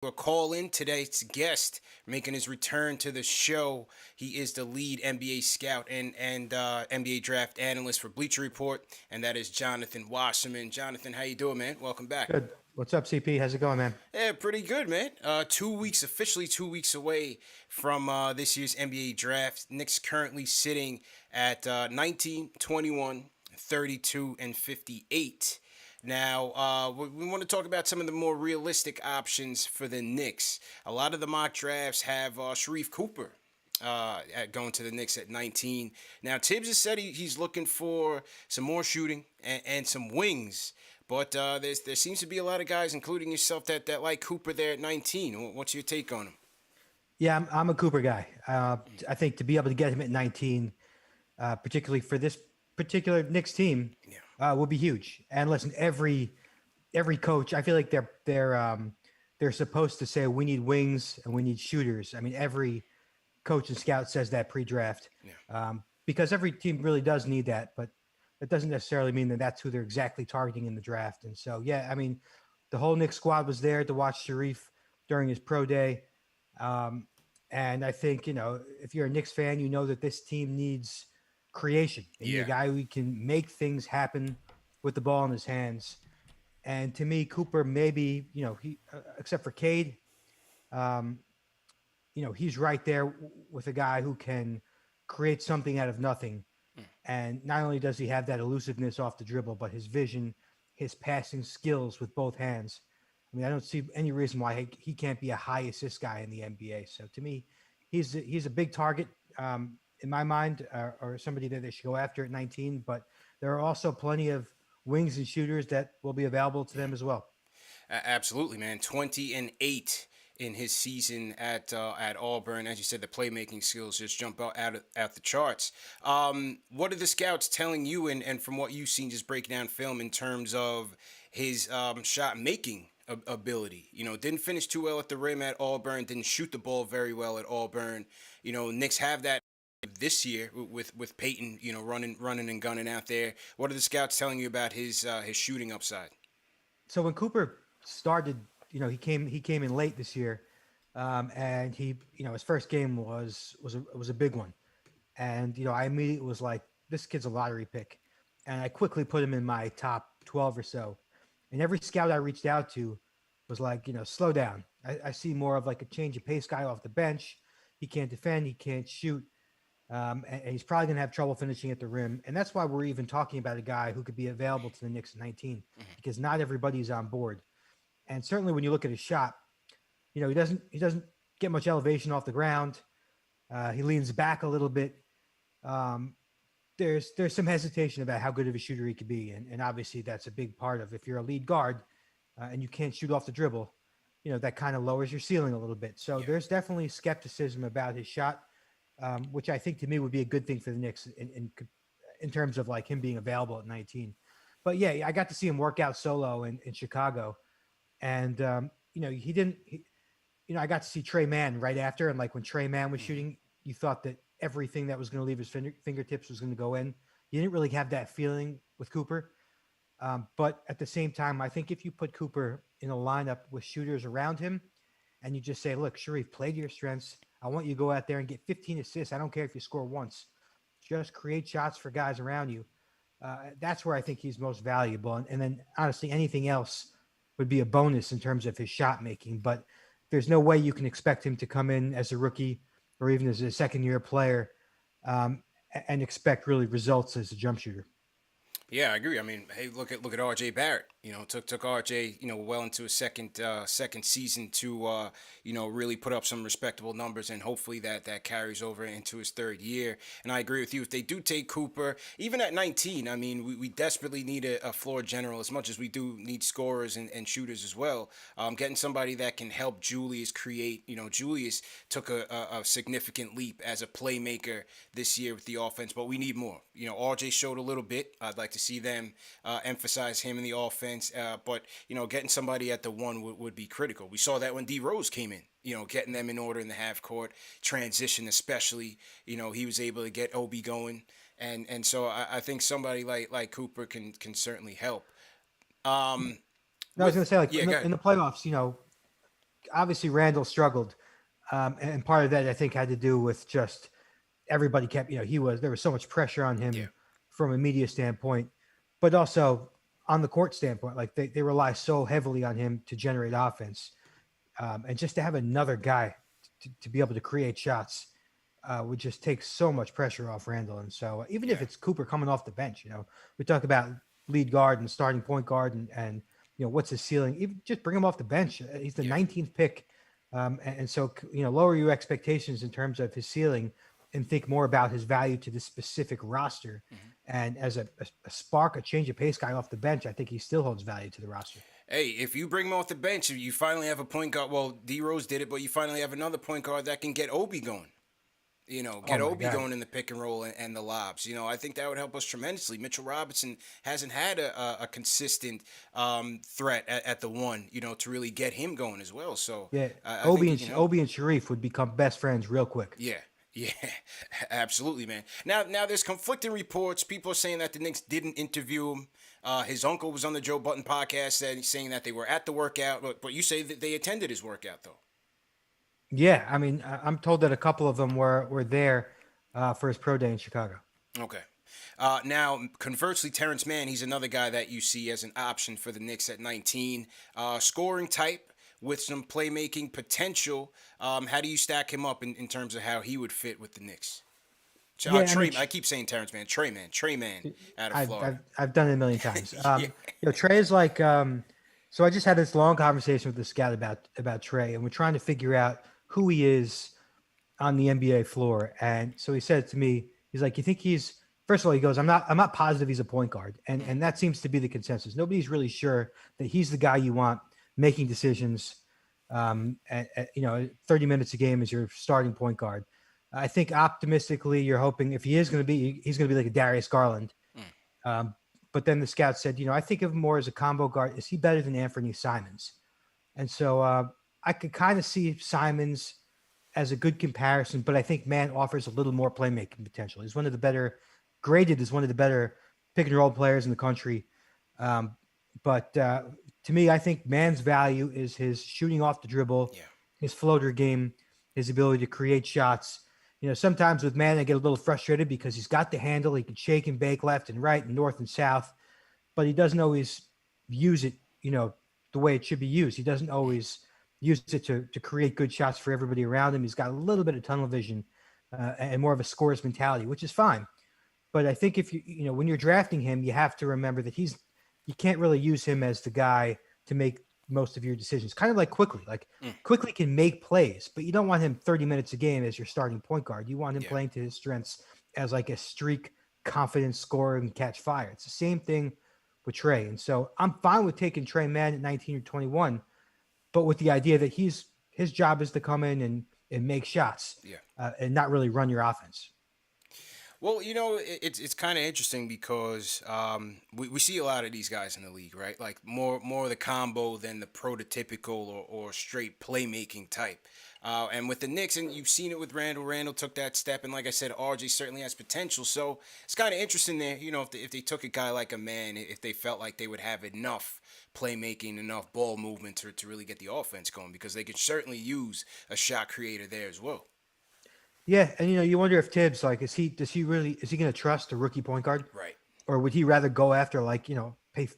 A call in today's guest making his return to the show. He is the lead NBA scout and NBA draft analyst for Bleacher Report, and that is Jonathan Wasserman. Jonathan, how you doing, man? Welcome back. Good. What's up, CP? How's it going, man? Yeah, pretty good, man. 2 weeks, officially 2 weeks away from this year's NBA draft. Knicks currently sitting at 19, 21, 32, and 58. Now, we want to talk about some of the more realistic options for the Knicks. A lot of the mock drafts have Sharif Cooper going to the Knicks at 19. Now, Tibbs has said he's looking for some more shooting and some wings. But there seems to be a lot of guys, including yourself, that like Cooper there at 19. What's your take on him? Yeah, I'm a Cooper guy. I think to be able to get him at 19, particularly for this particular Knicks team, Yeah. would be huge. And listen, every coach, I feel like they're supposed to say we need wings and we need shooters. I mean, every coach and scout says that pre-draft, Yeah. because every team really does need that. But that doesn't necessarily mean that that's who they're exactly targeting in the draft. And so, yeah, I mean, the whole Knicks squad was there to watch Sharif during his pro day. Um, and I think, if you're a Knicks fan, you know that this team needs creation. They need a Yeah. guy who can make things happen with the ball in his hands. And to me, Cooper, maybe, he, except for Cade, um, he's right there with a guy who can create something out of nothing. And not only does he have that elusiveness off the dribble, but his vision, his passing skills with both hands. I mean, I don't see any reason why he can't be a high assist guy in the NBA. So to me, he's a big target in my mind, or somebody that they should go after at 19. But there are also plenty of wings and shooters that will be available to them as well. Absolutely, man. 20-8 in his season at Auburn. As you said, the playmaking skills just jump out the charts. What are the scouts telling you, and from what you've seen, just breaking down film in terms of his shot making ability? Didn't finish too well at the rim at Auburn. Didn't shoot the ball very well at Auburn. Knicks have that this year with Peyton. Running and gunning out there. What are the scouts telling you about his shooting upside? So when Cooper started, he came in late this year, and his first game was a big one, and I immediately was like, this kid's a lottery pick, and I quickly put him in my top 12 or so, and every scout I reached out to was like, slow down. I see more of like a change of pace guy off the bench. He can't defend, he can't shoot, and he's probably going to have trouble finishing at the rim. And that's why we're even talking about a guy who could be available to the Knicks at 19, because not everybody's on board. And certainly when you look at his shot, he doesn't get much elevation off the ground. He leans back a little bit. Um, there's some hesitation about how good of a shooter he could be, and obviously that's a big part of if you're a lead guard and you can't shoot off the dribble. That kind of lowers your ceiling a little bit. So Yeah. there's definitely skepticism about his shot, which I think to me would be a good thing for the Knicks in terms of like him being available at 19. But yeah, I got to see him work out solo in Chicago, and he didn't. I got to see Trey Mann right after, and like when Trey Mann was shooting, you thought that everything that was going to leave his fingertips was going to go in. You didn't really have that feeling with Cooper, but at the same time, I think if you put Cooper in a lineup with shooters around him, and you just say, "Look, Sharif, play to your strengths. I want you to go out there and get 15 assists. I don't care if you score once. Just create shots for guys around you." That's where I think he's most valuable. And then honestly, anything else would be a bonus in terms of his shot making. But there's no way you can expect him to come in as a rookie or even as a second year player, and expect really results as a jump shooter. Yeah, I agree. I mean, hey, look at R.J. Barrett. Took R.J. well into his second season to really put up some respectable numbers, and hopefully that carries over into his third year. And I agree with you. If they do take Cooper, even at 19, I mean, we desperately need a floor general as much as we do need scorers and shooters as well. Getting somebody that can help Julius create. Julius took a significant leap as a playmaker this year with the offense, but we need more. R.J. showed a little bit. I'd like to see them emphasize him in the offense. But getting somebody at the one would be critical. We saw that when D Rose came in. Getting them in order in the half court transition, especially. He was able to get Obi going, and so I think somebody like Cooper can certainly help. Um, No, I was going to with say, like yeah, go ahead. in the playoffs, obviously Randall struggled, and part of that I think had to do with just everybody kept, there was so much pressure on Yeah. him from a media standpoint, but also on the court standpoint. Like they rely so heavily on him to generate offense, and just to have another guy to be able to create shots would just take so much pressure off Randall. And so even if Yeah. it's Cooper coming off the bench, we talk about lead guard and starting point guard and what's his ceiling. Even just bring him off the bench. He's the Yeah. 19th pick, and so lower your expectations in terms of his ceiling and think more about his value to this specific roster. And as a spark, a change of pace guy off the bench, I think he still holds value to the roster. Hey, if you bring him off the bench, you finally have a point guard. Well, D Rose did it, but you finally have another point guard that can get Obi going. Oh Get my Obi God. going in the pick and roll and the lobs. I think that would help us tremendously. Mitchell Robinson hasn't had a consistent threat at the one, to really get him going as well. So Yeah. I think he can help. Obi and Sharif would become best friends real quick. Yeah, yeah, absolutely, man. Now there's conflicting reports. People are saying that the Knicks didn't interview him. His uncle was on the Joe Button podcast saying that they were at the workout, but you say that they attended his workout though. Yeah, I mean, I'm told that a couple of them were there for his pro day in Chicago. Okay. Now, conversely, Terrence Mann, he's another guy that you see as an option for the Knicks at 19. Scoring type with some playmaking potential. How do you stack him up in terms of how he would fit with the Knicks? I keep saying Terrence Mann. Trey Man out of Florida. I've done it a million times. Yeah. Trey is like, so I just had this long conversation with the scout about Trey, and we're trying to figure out who he is on the NBA floor. And so he said to me, he's like, you think first of all, he goes, I'm not positive he's a point guard. And that seems to be the consensus. Nobody's really sure that he's the guy you want making decisions. 30 minutes a game as your starting point guard. I think optimistically you're hoping if he is going to be, he's going to be like a Darius Garland. But then the scout said, I think of him more as a combo guard. Is he better than Anthony Simons? And so I could kind of see Simons as a good comparison, but I think Mann offers a little more playmaking potential. He's graded as one of the better pick and roll players in the country. But to me, I think Mann's value is his shooting off the dribble, his floater game, his ability to create shots. Sometimes with Mann, I get a little frustrated because he's got the handle. He can shake and bake left and right and north and south, but he doesn't always use it, the way it should be used. He doesn't always use it to create good shots for everybody around him. He's got a little bit of tunnel vision and more of a scorer's mentality, which is fine. But I think if when you're drafting him, you have to remember that you can't really use him as the guy to make most of your decisions. Kind of like Quickly. Quickly can make plays, but you don't want him 30 minutes a game as your starting point guard. You want him playing to his strengths as like a streak, confident scorer and catch fire. It's the same thing with Trey. And so I'm fine with taking Trey Mann at 19 or 21, but with the idea that his job is to come in and make shots and not really run your offense. Well, it's kind of interesting because we see a lot of these guys in the league, right? Like more of the combo than the prototypical or straight playmaking type. And with the Knicks, and you've seen it with Randall. Randall took that step, and like I said, RJ certainly has potential. So it's kind of interesting there, if they took a guy like a Man, if they felt like they would have enough playmaking, enough ball movement to really get the offense going, because they could certainly use a shot creator there as well. Yeah, and you wonder if Tibbs, like, is he going to trust a rookie point guard? Right. Or would he rather go after, pay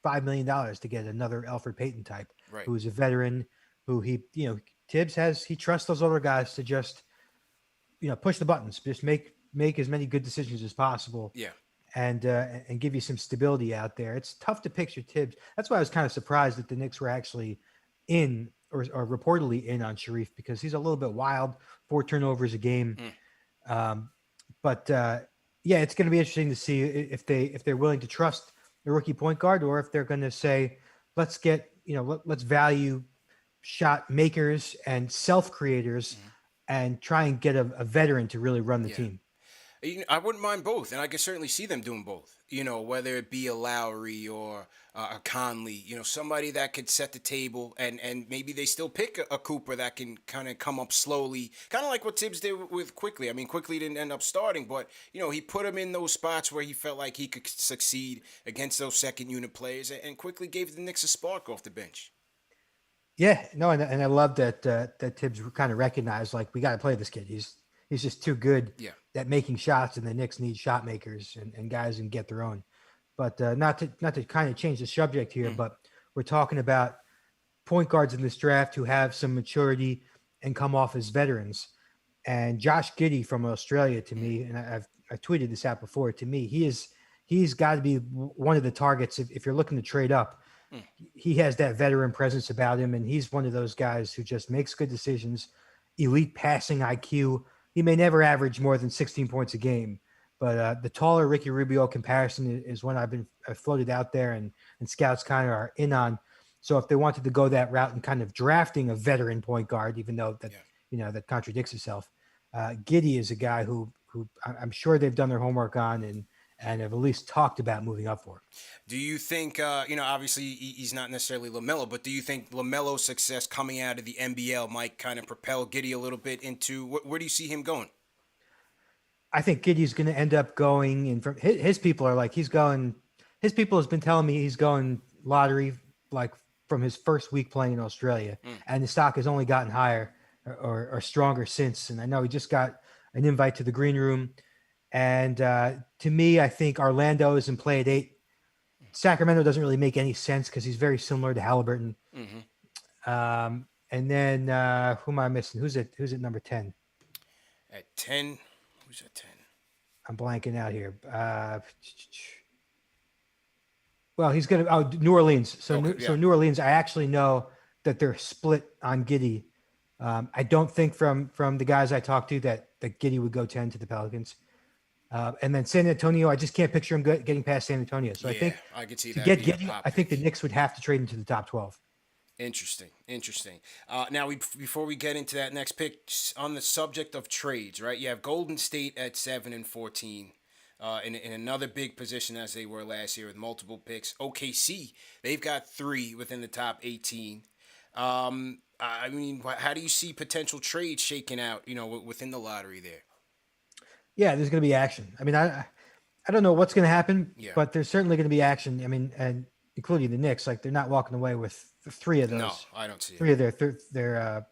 $5 million to get another Alfred Payton type, Right. who's a veteran, who Tibbs he trusts those older guys to just, push the buttons, just make as many good decisions as possible. Yeah. And give you some stability out there. It's tough to picture Tibbs. That's why I was kind of surprised that the Knicks were actually in or reportedly in on Sharif, because he's a little bit wild, 4 turnovers a game. But it's going to be interesting to see if they're willing to trust the rookie point guard, or if they're going to say, let's value shot makers and self creators and try and get a veteran to really run the team. I wouldn't mind both, and I could certainly see them doing both. Whether it be a Lowry or a Conley, somebody that could set the table, and maybe they still pick a Cooper that can kind of come up slowly, kind of like what Tibbs did with Quickly. I mean, Quickly didn't end up starting, but he put him in those spots where he felt like he could succeed against those second unit players, and Quickly gave the Knicks a spark off the bench. Yeah, no, and I love that that Tibbs kind of recognized like we got to play this kid. He's just too good Yeah. at making shots, and the Knicks need shot makers and guys who can get their own. But not to kind of change the subject here, Mm. but we're talking about point guards in this draft who have some maturity and come off as veterans. And Josh Giddey from Australia, to me, and I tweeted this out before. To me, he's got to be one of the targets if you're looking to trade up. Mm. He has that veteran presence about him, and he's one of those guys who just makes good decisions, elite passing IQ. He may never average more than 16 points a game, but the taller Ricky Rubio comparison is one I've floated out there, and scouts kind of are in on. So if they wanted to go that route and kind of drafting a veteran point guard, even though that that contradicts itself, Giddey is a guy who I'm sure they've done their homework on and have at least talked about moving up for. Do you think, obviously he's not necessarily LaMelo, but do you think LaMelo's success coming out of the NBL might kind of propel Giddey a little bit into where do you see him going? I think Giddey's going to end up going, and from his people are like he's going. His people has been telling me he's going lottery like from his first week playing in Australia, and the stock has only gotten higher or stronger since. And I know he just got an invite to the green room. And to me, I think Orlando is in play at 8. Sacramento doesn't really make any sense because he's very similar to Halliburton. And then who am I missing? Who's at number 10? At 10, who's at 10? I'm blanking out here. Well, he's going to New Orleans. So New Orleans, I actually know that they're split on Giddey. I don't think from the guys I talked to that Giddey would go 10 to the Pelicans. And then San Antonio, I just can't picture him getting past San Antonio. So I think I could see to that get being a Giddey, pop I think the pick. Knicks would have to trade into the top 12. Interesting. Now, before we get into that next pick, on the subject of trades, right? You have Golden State at 7 and 14, in another big position as they were last year with multiple picks. OKC, they've got 3 within the top 18. I mean, how do you see potential trades shaking out? Within the lottery there. Yeah, there's going to be action. I mean, I don't know what's going to happen, Yeah. but there's certainly going to be action. I mean, and including the Knicks, like they're not walking away with 3 of those. No, I don't see 3 it. of their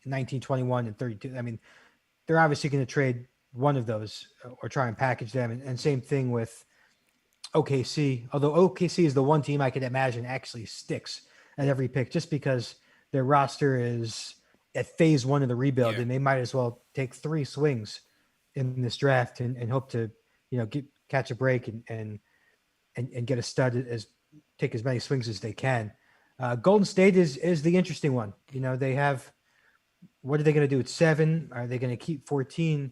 19, 21, and 32. I mean, they're obviously going to trade one of those or try and package them. And same thing with OKC. Although OKC is the one team I could imagine actually sticks at every pick, just because their roster is at phase 1 of the rebuild, and they might as well take 3 swings in this draft and hope to, catch a break and get a stud take as many swings as they can. Golden State is the interesting one. They have, what are they going to do at 7? Are they going to keep 14?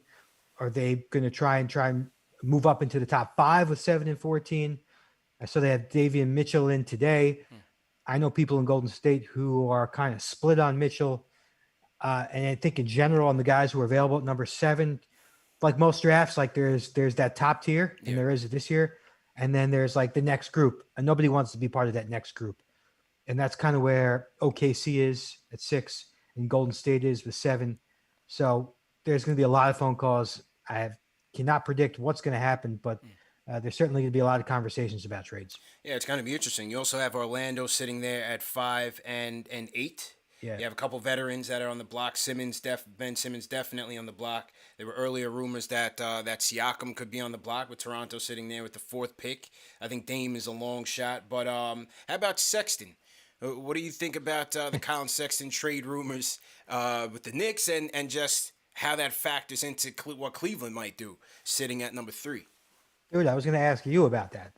Are they going to try and move up into the top 5 with 7 and 14? So they have Davion Mitchell in today. I know people in Golden State who are kind of split on Mitchell. And I think in general on the guys who are available at number 7, like most drafts, like there's that top tier, and there is this year. And then there's like the next group, and nobody wants to be part of that next group. And that's kind of where OKC is at 6 and Golden State is with 7. So there's going to be a lot of phone calls. Cannot predict what's going to happen, but there's certainly going to be a lot of conversations about trades. Yeah, it's going to be interesting. You also have Orlando sitting there at 5 and 8. Yeah. You have a couple veterans that are on the block. Ben Simmons definitely on the block. There were earlier rumors that Siakam could be on the block, with Toronto sitting there with the 4th pick. I think Dame is a long shot. But how about Sexton? What do you think about the Colin Sexton trade rumors with the Knicks and just how that factors into what Cleveland might do sitting at number 3? Dude, I was going to ask you about that.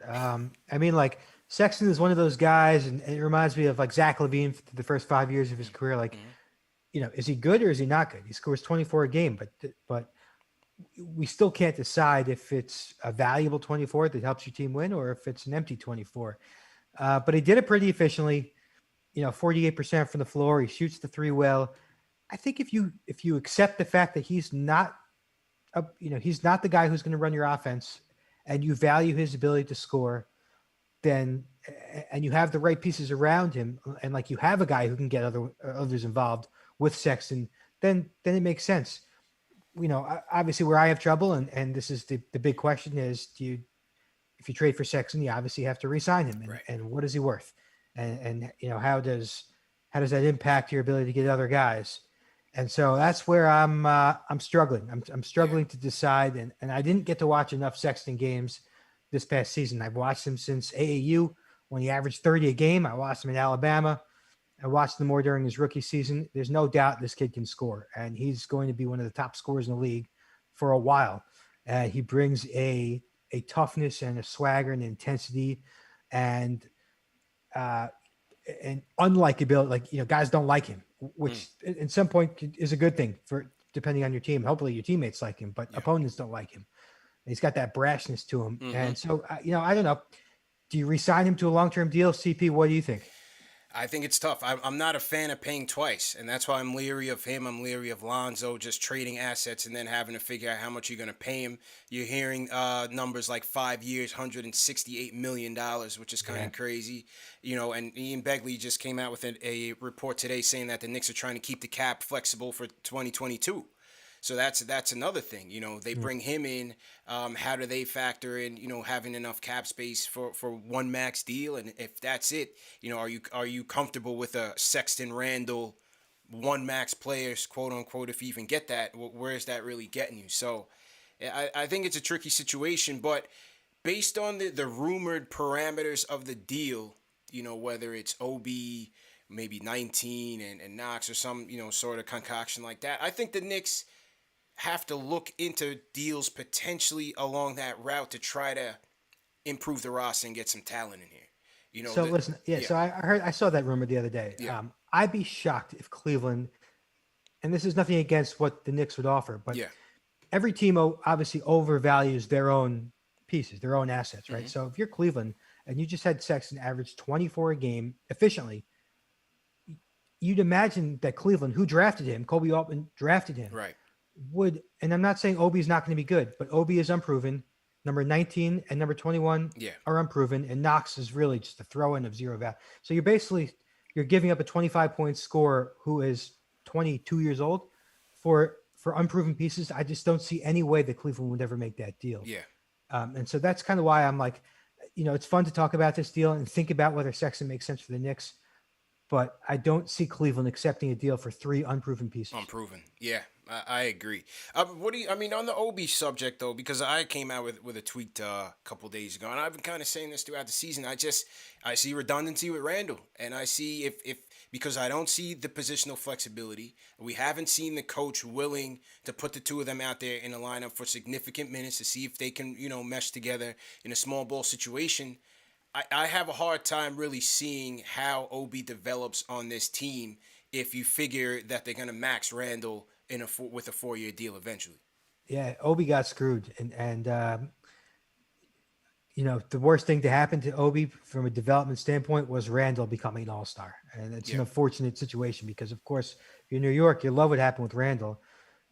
I mean, like, Sexton is one of those guys, and it reminds me of like Zach LaVine for the first 5 years of his career. Like, is he good or is he not good? He scores 24 a game, but we still can't decide if it's a valuable 24 that helps your team win or if it's an empty 24. But he did it pretty efficiently. 48% from the floor. He shoots the 3 well. I think if you accept the fact that he's not the guy who's going to run your offense, and you value his ability to score, then, and you have the right pieces around him, and like you have a guy who can get others involved with Sexton, then it makes sense. Obviously where I have trouble, and this is the big question is, if you trade for Sexton, you obviously have to re-sign him, and what is he worth? And how does How does that impact your ability to get other guys? And so that's where I'm struggling. I'm struggling to decide. And I didn't get to watch enough Sexton games this past season. I've watched him since AAU when he averaged 30 a game. I watched him in Alabama. I watched him more during his rookie season. There's no doubt this kid can score, and he's going to be one of the top scorers in the league for a while. He brings a toughness and a swagger and intensity and unlikability. Like, guys don't like him, which at some point is a good thing for depending on your team. Hopefully your teammates like him, but opponents don't like him. And he's got that brashness to him. And so, I don't know. Do you re-sign him to a long-term deal? CP, what do you think? I think it's tough. I'm not a fan of paying twice, and that's why I'm leery of him. I'm leery of Lonzo just trading assets and then having to figure out how much you're going to pay him. You're hearing numbers like 5 years, $168 million, which is kind of crazy. And Ian Begley just came out with a report today saying that the Knicks are trying to keep the cap flexible for 2022. So that's another thing. They bring him in. How do they factor in, having enough cap space for one max deal? And if that's it, are you comfortable with a Sexton Randall one max players, quote unquote, if you even get that? Where is that really getting you? So I think it's a tricky situation. But based on the rumored parameters of the deal, whether it's OB, maybe 19 and Knox or some, sort of concoction like that, I think the Knicks have to look into deals potentially along that route to try to improve the roster and get some talent in here. So listen, so I saw that rumor the other day. Yeah. I'd be shocked if Cleveland, and this is nothing against what the Knicks would offer, but every team obviously overvalues their own pieces, their own assets, right? So if you're Cleveland and you just had Sexton average 24 a game efficiently, you'd imagine that Cleveland, who drafted him, Kobe Altman drafted him, right, would, and I'm not saying Obi is not going to be good, but Obi is unproven. Number 19 and number 21 are unproven, and Knox is really just a throw-in of zero value. So you're giving up a 25-point scorer who is 22 years old for unproven pieces. I just don't see any way that Cleveland would ever make that deal. Yeah. And so that's kind of why I'm like, it's fun to talk about this deal and think about whether Sexton makes sense for the Knicks, but I don't see Cleveland accepting a deal for 3 unproven pieces. Unproven. Yeah. I agree. On the OB subject though, because I came out with a tweet a couple days ago, and I've been kind of saying this throughout the season. I see redundancy with Randall, and I see if because I don't see the positional flexibility. We haven't seen the coach willing to put the two of them out there in a lineup for significant minutes to see if they can mesh together in a small ball situation. I have a hard time really seeing how OB develops on this team if you figure that they're going to max Randall with a 4-year deal eventually. Yeah, Obi got screwed, and the worst thing to happen to Obi from a development standpoint was Randall becoming an all-star, and it's an unfortunate situation because, of course, if you're New York, you love what happened with Randall,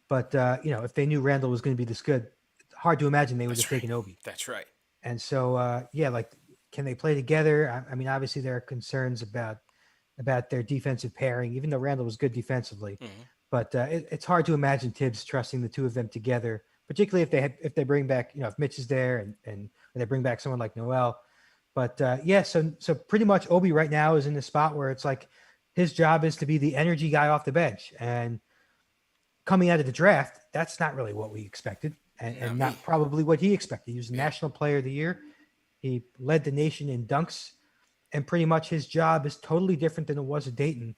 but if they knew Randall was going to be this good, it's hard to imagine they would have taken Obi. That's right. And so, can they play together? I mean, obviously there are concerns about their defensive pairing, even though Randall was good defensively. But it's hard to imagine Tibbs trusting the two of them together, particularly if they bring back, if Mitch is there and they bring back someone like Noel. But so pretty much Obi right now is in the spot where it's like his job is to be the energy guy off the bench. And coming out of the draft, that's not really what we expected, and not probably what he expected. He was the National Player of the Year. He led the nation in dunks, and pretty much his job is totally different than it was at Dayton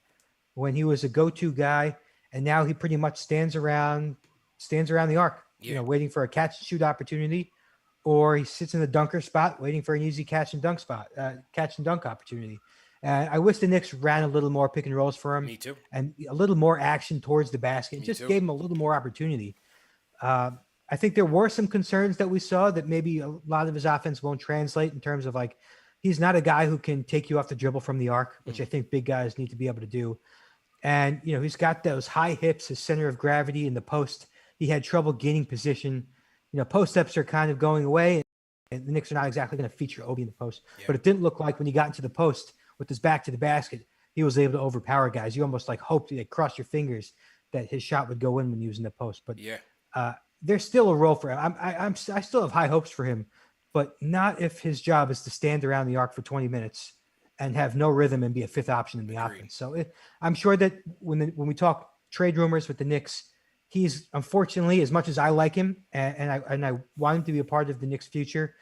when he was a go-to guy. And now he pretty much stands around the arc, waiting for a catch and shoot opportunity, or he sits in the dunker spot waiting for an easy catch and dunk opportunity. I wish the Knicks ran a little more pick and rolls for him. Me too. And a little more action towards the basket. Gave him a little more opportunity. I think there were some concerns that we saw that maybe a lot of his offense won't translate in terms of like, he's not a guy who can take you off the dribble from the arc, which I think big guys need to be able to do. And, he's got those high hips, his center of gravity in the post. He had trouble gaining position. Post-ups are kind of going away, and the Knicks are not exactly going to feature Obi in the post. Yeah. But it didn't look like when he got into the post with his back to the basket, he was able to overpower guys. You almost like hoped you cross your fingers that his shot would go in when he was in the post. But there's still a role for him. I still have high hopes for him, but not if his job is to stand around the arc for 20 minutes and have no rhythm and be a fifth option in the Agreed. offense. So I'm sure that when we talk trade rumors with the Knicks, he's unfortunately, as much as I like him and I want him to be a part of the Knicks' future,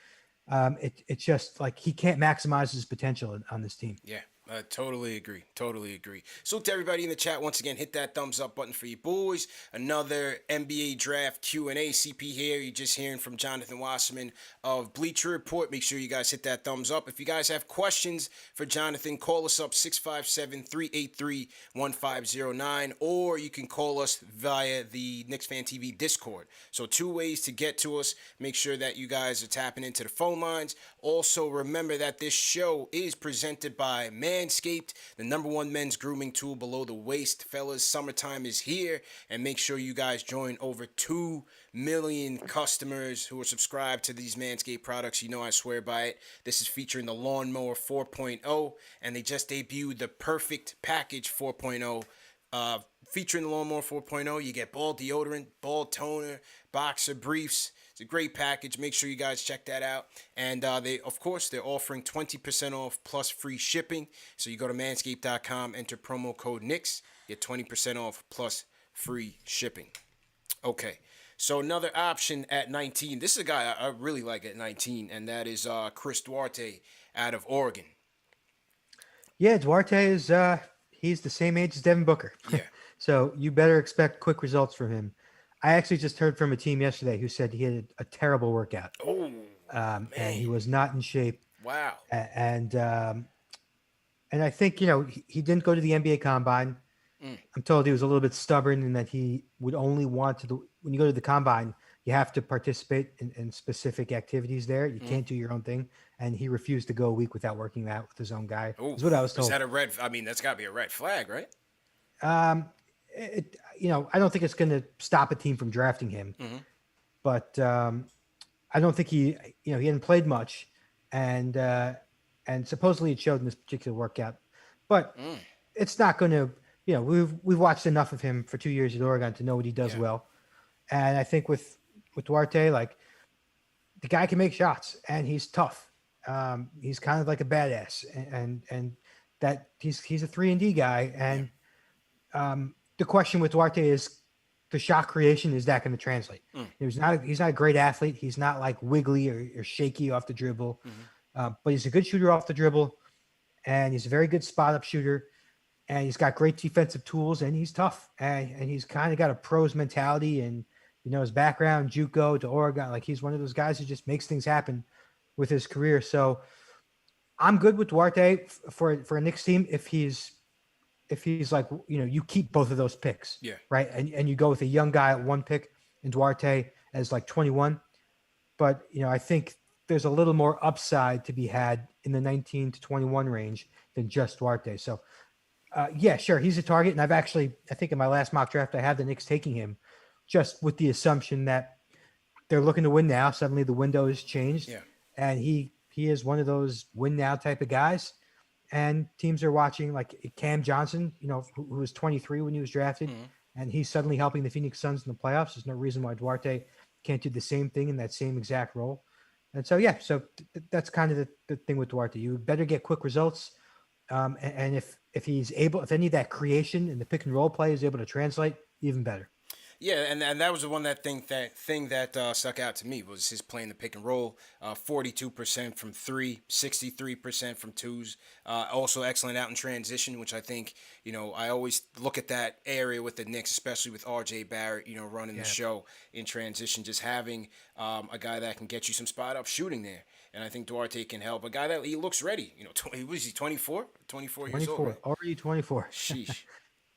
it's just like he can't maximize his potential on this team. Yeah, I totally agree. Totally agree. So to everybody in the chat, once again, hit that thumbs up button for you boys. Another NBA draft Q&A. CP here. You're just hearing from Jonathan Wasserman of Bleacher Report. Make sure you guys hit that thumbs up. If you guys have questions for Jonathan, call us up 657-383-1509, or you can call us via the KnicksFanTV Discord. So 2 ways to get to us. Make sure that you guys are tapping into the phone lines. Also, remember that this show is presented by Manscaped, the #1 men's grooming tool below the waist. Fellas, summertime is here, and make sure you guys join over 2 million customers who are subscribed to these Manscaped products. You know I swear by it. This is featuring the Lawnmower 4.0, and they just debuted the Perfect Package 4.0. Featuring the Lawnmower 4.0, you get ball deodorant, ball toner, boxer briefs. It's a great package. Make sure you guys check that out. And they're offering 20% off plus free shipping. So you go to manscaped.com, enter promo code Knicks, get 20% off plus free shipping. Okay, so another option at 19. This is a guy I really like at 19, and that is Chris Duarte out of Oregon. Yeah, Duarte is he's the same age as Devin Booker. Yeah. So you better expect quick results from him. I actually just heard from a team yesterday who said he had a terrible workout. Oh, and he was not in shape. wow. And I think, he didn't go to the NBA Combine. I'm told he was a little bit stubborn in that he would only want to when you go to the Combine, you have to participate in specific activities there. You can't do your own thing. And he refused to go a week without working out with his own guy. Ooh, is what I was told. Is that a red? I mean, that's got to be a red flag, right? I don't think it's going to stop a team from drafting him, but I don't think he hadn't played much, and supposedly it showed in this particular workout, but it's not going to. We've watched enough of him for 2 years at Oregon to know what he does well, and I think with Duarte, like the guy can make shots and he's tough. He's kind of like a badass, and that he's a 3-and-D guy, and the question with Duarte is the shot creation. Is that going to translate? He's not a great athlete. He's not like wiggly or shaky off the dribble, but he's a good shooter off the dribble, and he's a very good spot up shooter, and he's got great defensive tools, and he's tough, and he's kind of got a pro's mentality, and his background, JUCO to Oregon, like he's one of those guys who just makes things happen with his career. So I'm good with Duarte for a Knicks team if he's like, you keep both of those picks, right? And you go with a young guy at 1 pick and Duarte as like 21. But, I think there's a little more upside to be had in the 19 to 21 range than just Duarte. So, yeah, sure, he's a target. And I think in my last mock draft, I had the Knicks taking him just with the assumption that they're looking to win now. Suddenly the window has changed. Yeah. And he is one of those win now type of guys. And teams are watching, like Cam Johnson, who was 23 when he was drafted, and he's suddenly helping the Phoenix Suns in the playoffs. There's no reason why Duarte can't do the same thing in that same exact role. And so, yeah, that's kind of the thing with Duarte. You better get quick results. And if he's able, if any of that creation and the pick and roll play is able to translate, even better. Yeah, and that was the one that stuck out to me was his playing the pick and roll, 42% from 3, 63% from 2s. Also excellent out in transition, which I think, I always look at that area with the Knicks, especially with RJ Barrett, running the show in transition, just having a guy that can get you some spot up shooting there. And I think Duarte can help. A guy that he looks ready. Was he 24? 24 years old. Right? Already 24. Sheesh.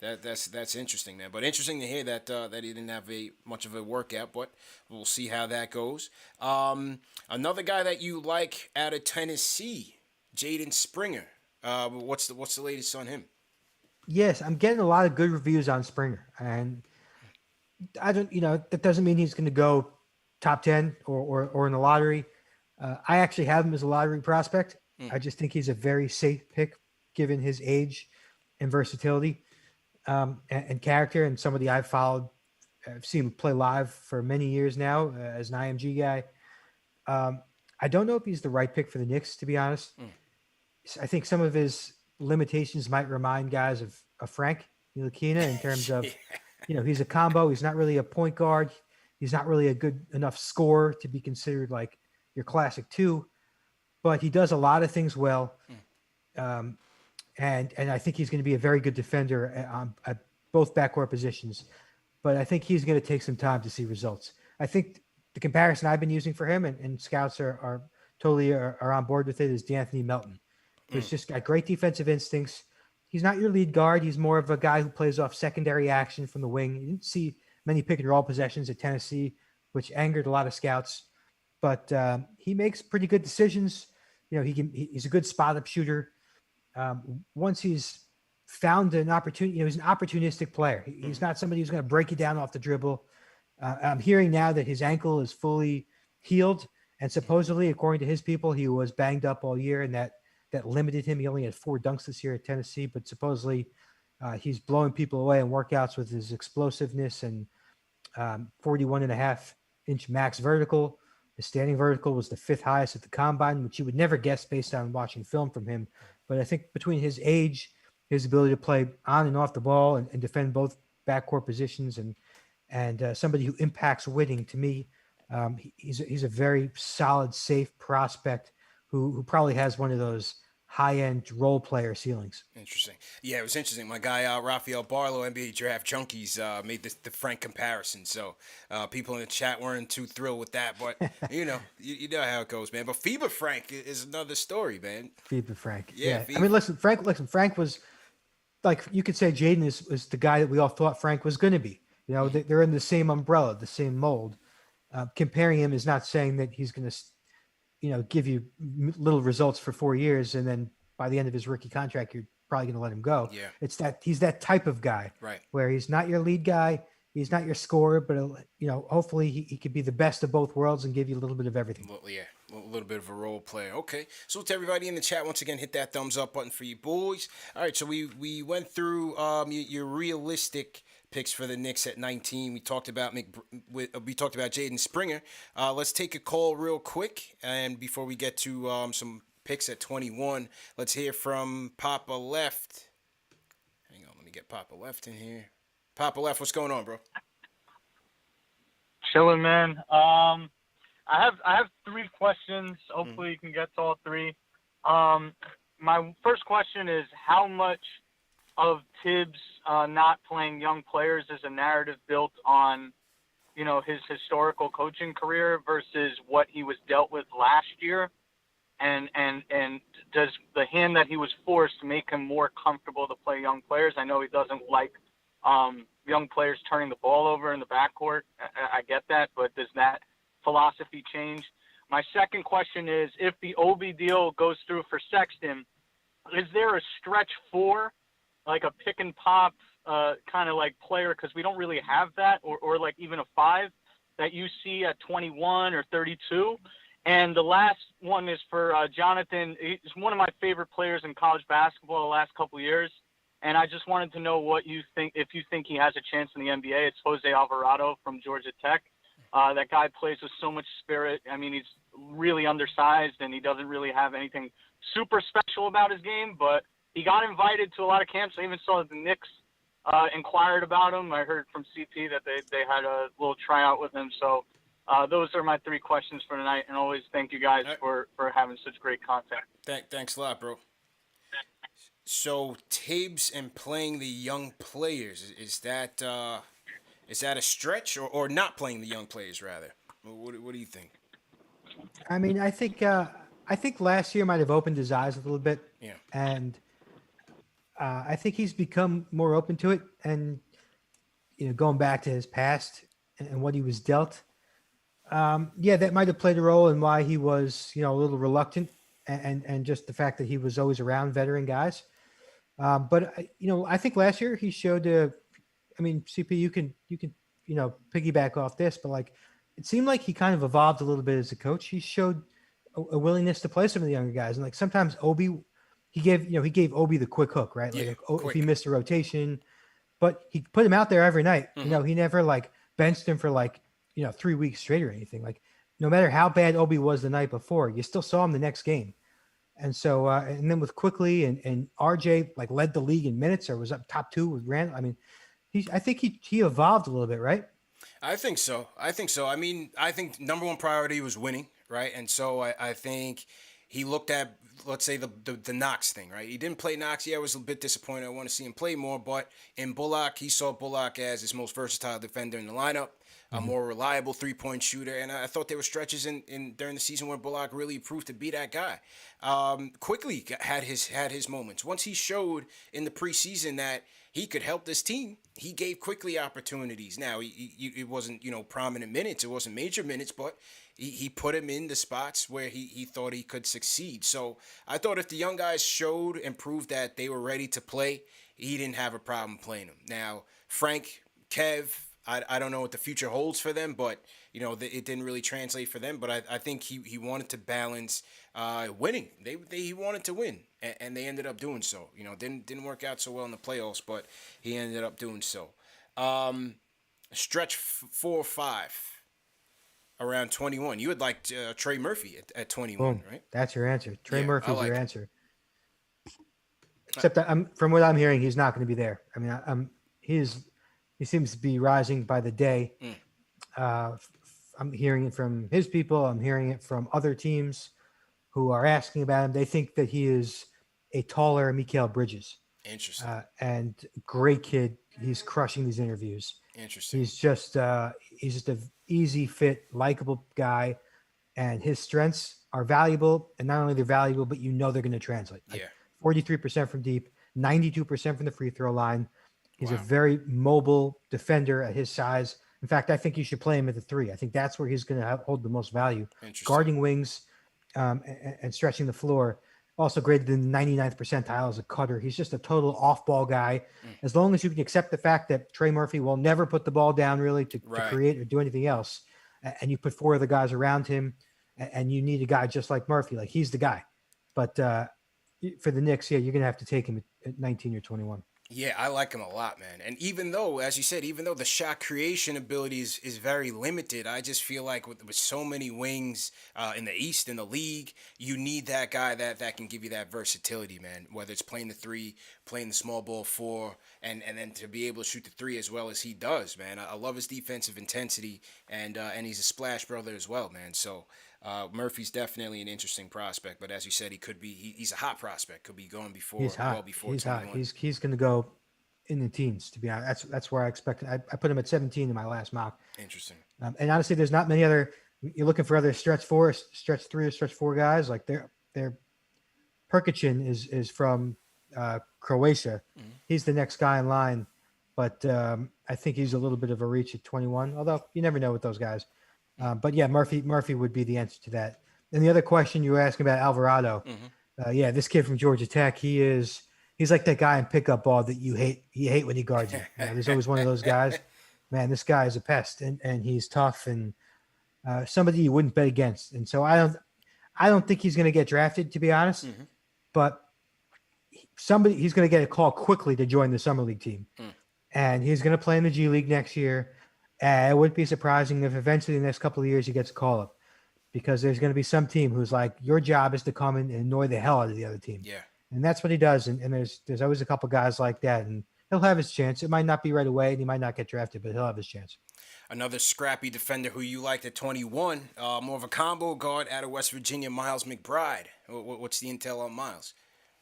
That's interesting, man. But interesting to hear that he didn't have much of a workout, but we'll see how that goes. Another guy that you like out of Tennessee, Jaden Springer. What's the latest on him? Yes, I'm getting a lot of good reviews on Springer, and I don't. That doesn't mean he's going to go top 10 or in the lottery. I actually have him as a lottery prospect. I just think he's a very safe pick given his age and versatility. And character, and somebody I've followed, I've seen him play live for many years now as an IMG guy. I don't know if he's the right pick for the Knicks, to be honest. I think some of his limitations might remind guys of Frank Ntilikina in terms Yeah. of, he's a combo. He's not really a point guard. He's not really a good enough scorer to be considered like your classic two, but he does a lot of things well. Um, and I think he's going to be a very good defender at both backcourt positions. But I think he's going to take some time to see results. I think the comparison I've been using for him, and scouts are totally are on board with it, is D'Anthony Melton, who's just got great defensive instincts. He's not your lead guard. He's more of a guy who plays off secondary action from the wing. You didn't see many pick and roll possessions at Tennessee, which angered a lot of scouts. But he makes pretty good decisions. He's a good spot up shooter. Once he's found an opportunity, he's an opportunistic player. He's not somebody who's going to break you down off the dribble. I'm hearing now that his ankle is fully healed, and supposedly, according to his people, he was banged up all year, and that limited him. He only had 4 dunks this year at Tennessee, but supposedly he's blowing people away in workouts with his explosiveness and 41.5-inch max vertical. His standing vertical was the 5th highest at the combine, which you would never guess based on watching film from him. But I think between his age, his ability to play on and off the ball and defend both backcourt positions, and somebody who impacts winning, to me, he's a very solid, safe prospect who probably has one of those high-end role player ceilings. Interesting. Yeah, it was interesting. My guy Raphael Barlow, NBA Draft Junkies, made the Frank comparison. So people in the chat weren't too thrilled with that, but you know how it goes, man. But FIBA Frank is another story, man. FIBA Frank. Yeah. I mean, listen, Frank was, like, you could say Jaden is the guy that we all thought Frank was going to be. They're in the same umbrella, the same mold. Comparing him is not saying that he's going to, give you little results for 4 years, and then by the end of his rookie contract, you're probably going to let him go. Yeah. It's that he's that type of guy, right? Where he's not your lead guy, he's not your scorer, but hopefully he could be the best of both worlds and give you a little bit of everything. Well, yeah, a little bit of a role player. Okay, so to everybody in the chat, once again, hit that thumbs up button for you boys. All right, so we went through your realistic picks for the Knicks at 19. We talked about Jaden Springer. Let's take a call real quick, and before we get to some picks at 21, let's hear from Papa Left. Hang on, let me get Papa Left in here. Papa Left, what's going on, bro? Chilling, man. I have 3 questions. Hopefully you can get to all 3. My first question is, how much of Tibbs not playing young players is a narrative built on, his historical coaching career versus what he was dealt with last year? And does the hand that he was forced make him more comfortable to play young players? I know he doesn't like young players turning the ball over in the backcourt. I get that, but does that philosophy change? My second question is, if the Obi deal goes through for Sexton, is there a stretch 4, like a pick and pop kind of like player, because we don't really have that, or like even a 5 that you see at 21 or 32? And the last one is for Jonathan. He's one of my favorite players in college basketball the last couple of years, and I just wanted to know what you think, if you think he has a chance in the NBA. It's Jose Alvarado from Georgia Tech. That guy plays with so much spirit. I mean, he's really undersized, and he doesn't really have anything super special about his game, but he got invited to a lot of camps. I even saw that the Knicks inquired about him. I heard from CP that they had a little tryout with him. So those are my 3 questions for tonight, and always thank you guys for having such great content. Thanks a lot, bro. So Tibbs and playing the young players, is that a stretch, or not playing the young players rather? What do you think? I mean, I think last year might have opened his eyes a little bit. Yeah. And I think he's become more open to it, and going back to his past and what he was dealt. That might have played a role in why he was, a little reluctant, and just the fact that he was always around veteran guys. But I think last year he showed CP, you can piggyback off this, but like, it seemed like he kind of evolved a little bit as a coach. He showed a willingness to play some of the younger guys, and like sometimes Obi, he gave Obi the quick hook, right? Yeah, like if he missed a rotation, but he put him out there every night. Mm-hmm. He never like benched him for 3 weeks straight or anything. Like, no matter how bad Obi was the night before, you still saw him the next game. And so, and then with Quickly and RJ like led the league in minutes or was up top 2 with Randall. I mean, I think he evolved a little bit, right? I think so. I think so. I mean, I think number one priority was winning, right? And so I think he looked at, let's say, the Knox thing, right? He didn't play Knox. Yeah, I was a bit disappointed. I want to see him play more. But in Bullock, he saw Bullock as his most versatile defender in the lineup, a more reliable three-point shooter. And I thought there were stretches in during the season where Bullock really proved to be that guy. Quickly had his moments. Once he showed in the preseason that he could help this team, he gave Quickly opportunities. Now, it wasn't, prominent minutes. It wasn't major minutes, but he put him in the spots where he thought he could succeed. So I thought if the young guys showed and proved that they were ready to play, he didn't have a problem playing them. Now, Frank, Kev, I don't know what the future holds for them, but, it didn't really translate for them. But I think he wanted to balance winning. He wanted to win, and they ended up doing so. Didn't work out so well in the playoffs, but he ended up doing so. Stretch 4-5, around 21. You would like Trey Murphy at 21, Boom. right? That's your answer. Trey Yeah, Murphy's I like your it. answer. Except that from what I'm hearing, he's not going to be there. I mean, he seems to be rising by the day. I'm hearing it from his people. I'm hearing it from other teams who are asking about him. They think that he is a taller Mikal Bridges. Interesting. And great kid. He's crushing these interviews. Interesting. He's just an easy fit, likable guy, and his strengths are valuable. And not only they're valuable, but they're going to translate. Like 43% from deep, 92% from the free throw line. He's a very mobile defender at his size. In fact, I think you should play him at the 3. I think that's where he's going to hold the most value. Guarding wings and stretching the floor. Also graded in the 99th percentile as a cutter. He's just a total off-ball guy. As long as you can accept the fact that Trey Murphy will never put the ball down really to create or do anything else, and you put 4 other guys around him, and you need a guy just like Murphy. Like, he's the guy. But for the Knicks, you're going to have to take him at 19 or 21. Yeah, I like him a lot, man. And even though, as you said, even though the shot creation ability is very limited, I just feel like with so many wings in the East, in the league, you need that guy that can give you that versatility, man. Whether it's playing the 3, playing the small ball 4, and then to be able to shoot the 3 as well as he does, man. I love his defensive intensity, and he's a splash brother as well, man. So Murphy's definitely an interesting prospect, but as you said, he's a hot prospect. Could be going before, he's hot. well before He's 21. hot. He's going to go in the teens, to be honest. That's where I expected. I put him at 17 in my last mock. Interesting. And honestly, there's not many other. You're looking for other stretch 4, stretch 3, or stretch 4 guys. Like they're Perkichin is from Croatia. He's the next guy in line, but I think he's a little bit of a reach at 21. Although you never know with those guys. But yeah, Murphy would be the answer to that. And the other question you were asking about Alvarado, this kid from Georgia Tech, he's like that guy in pickup ball that you hate when he guards you. There's always one of those guys. Man, this guy is a pest, and he's tough and somebody you wouldn't bet against. And so I don't think he's going to get drafted, to be honest. But he's going to get a call quickly to join the summer league team, and he's going to play in the G League next year. It wouldn't be surprising if eventually in the next couple of years he gets a call up, because there's going to be some team who's like, your job is to come in and annoy the hell out of the other team. Yeah. And that's what he does. And there's always a couple guys like that, and he'll have his chance. It might not be right away, and he might not get drafted, but he'll have his chance. Another scrappy defender who you liked at 21, more of a combo guard out of West Virginia, Miles McBride. What's the intel on Miles?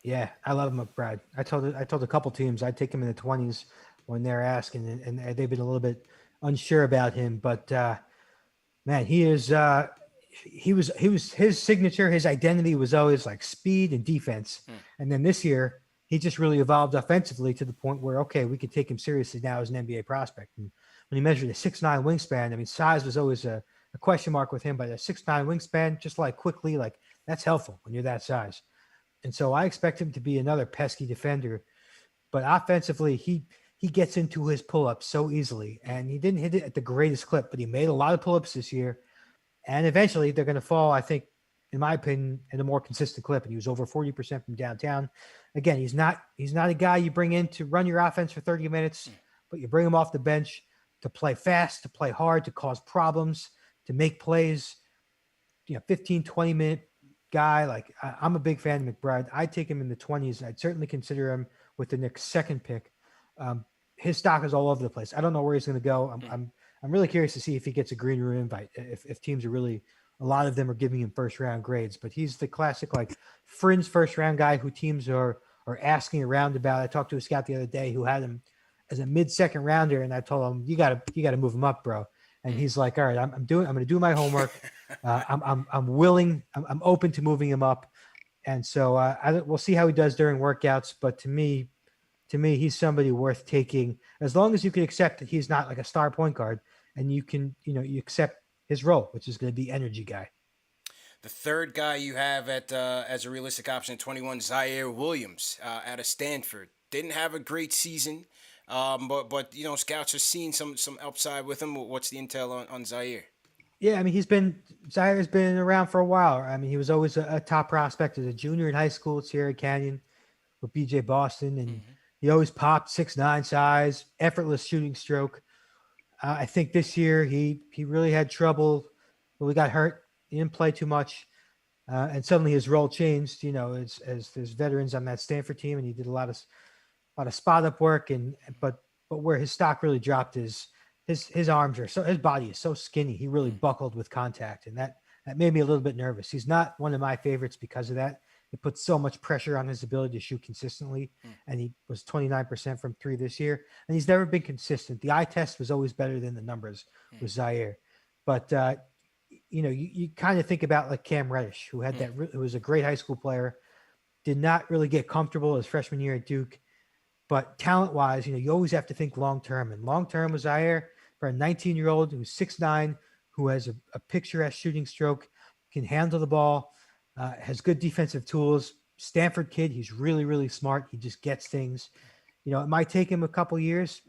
Yeah, I love McBride. I told a couple teams I'd take him in the 20s when they're asking, and they've been a little bit unsure about him. But man, his signature, his identity was always like speed and defense. And then this year, he just really evolved offensively to the point where, okay, we could take him seriously now as an NBA prospect. And when he measured a 6'9" wingspan, I mean, size was always a question mark with him, but a 6'9" wingspan, just like quickly, like that's helpful when you're that size. And so I expect him to be another pesky defender, but offensively, he gets into his pull-ups so easily, and he didn't hit it at the greatest clip, but he made a lot of pull-ups this year, and eventually they're going to fall, I think, in my opinion, at a more consistent clip. And he was over 40% from downtown. Again, he's not a guy you bring in to run your offense for 30 minutes, but you bring him off the bench to play fast, to play hard, to cause problems, to make plays, 15, 20-minute guy. Like I'm a big fan of McBride. I'd take him in the 20s. I'd certainly consider him with the Knicks' second pick. His stock is all over the place. I don't know where he's going to go. I'm really curious to see if he gets a green room invite. If teams are really, a lot of them are giving him first round grades, but he's the classic like fringe first round guy who teams are asking around about. I talked to a scout the other day who had him as a mid second rounder, and I told him you got to move him up, bro. And he's like, all right, I'm going to do my homework. I'm willing. I'm open to moving him up. And so we'll see how he does during workouts. But to me, he's somebody worth taking as long as you can accept that he's not like a star point guard and you can, you accept his role, which is going to be energy guy. The third guy you have as a realistic option at 21, Zaire Williams out of Stanford. Didn't have a great season, but scouts are seeing some upside with him. What's the intel on Zaire? Yeah, I mean, Zaire's been around for a while. I mean, he was always a top prospect as a junior in high school at Sierra Canyon with BJ Boston, and he always popped 6'9" size, effortless shooting stroke. I think this year he really had trouble. Well, he got hurt. He didn't play too much, and suddenly his role changed. As there's veterans on that Stanford team, and he did a lot of spot up work. But where his stock really dropped is his arms his body is so skinny. He really buckled with contact, and that made me a little bit nervous. He's not one of my favorites because of that. It puts so much pressure on his ability to shoot consistently. And he was 29% from three this year. And he's never been consistent. The eye test was always better than the numbers with Zaire. But, you kind of think about like Cam Reddish, who had who was a great high school player, did not really get comfortable his freshman year at Duke. But talent-wise, you always have to think long-term. And long-term with Zaire, for a 19-year-old who's 6'9", who has a picturesque shooting stroke, can handle the ball, has good defensive tools. Stanford kid, he's really, really smart. He just gets things. It might take him a couple years.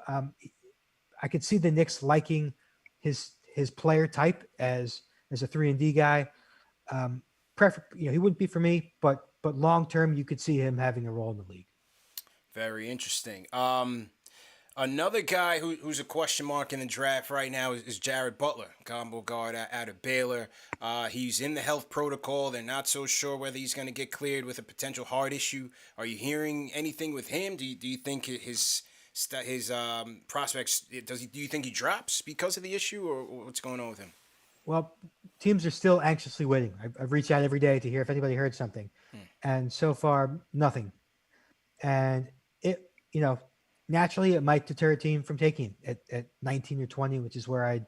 I could see the Knicks liking his player type as a 3-and-D guy. He wouldn't be for me, but long term, you could see him having a role in the league. Very interesting. Another guy who's a question mark in the draft right now is Jared Butler, combo guard out of Baylor. He's in the health protocol. They're not so sure whether he's going to get cleared with a potential heart issue. Are you hearing anything with him? Do you think his prospects, do you think he drops because of the issue, or what's going on with him? Well, teams are still anxiously waiting. I've reached out every day to hear if anybody heard something. And so far, nothing. And naturally, it might deter a team from taking him at 19 or 20, which is where I'd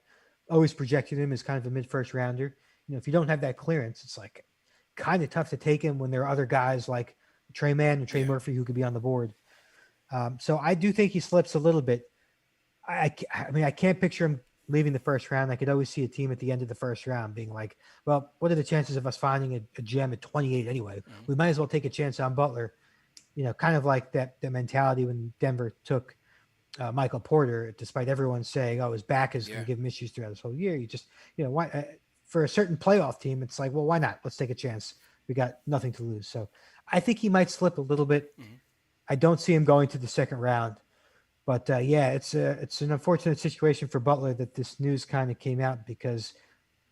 always projected him as kind of a mid-first rounder. If you don't have that clearance, it's like kind of tough to take him when there are other guys like Trey Mann and Trey Murphy who could be on the board. So I do think he slips a little bit. I mean, I can't picture him leaving the first round. I could always see a team at the end of the first round being like, well, what are the chances of us finding a gem at 28 anyway? We might as well take a chance on Butler. Kind of like the mentality when Denver took Michael Porter, despite everyone saying, oh, his back is going to give him issues throughout this whole year. You just, why for a certain playoff team, it's like, well, why not? Let's take a chance. We got nothing to lose. So I think he might slip a little bit. I don't see him going to the second round. But, it's an unfortunate situation for Butler that this news kind of came out because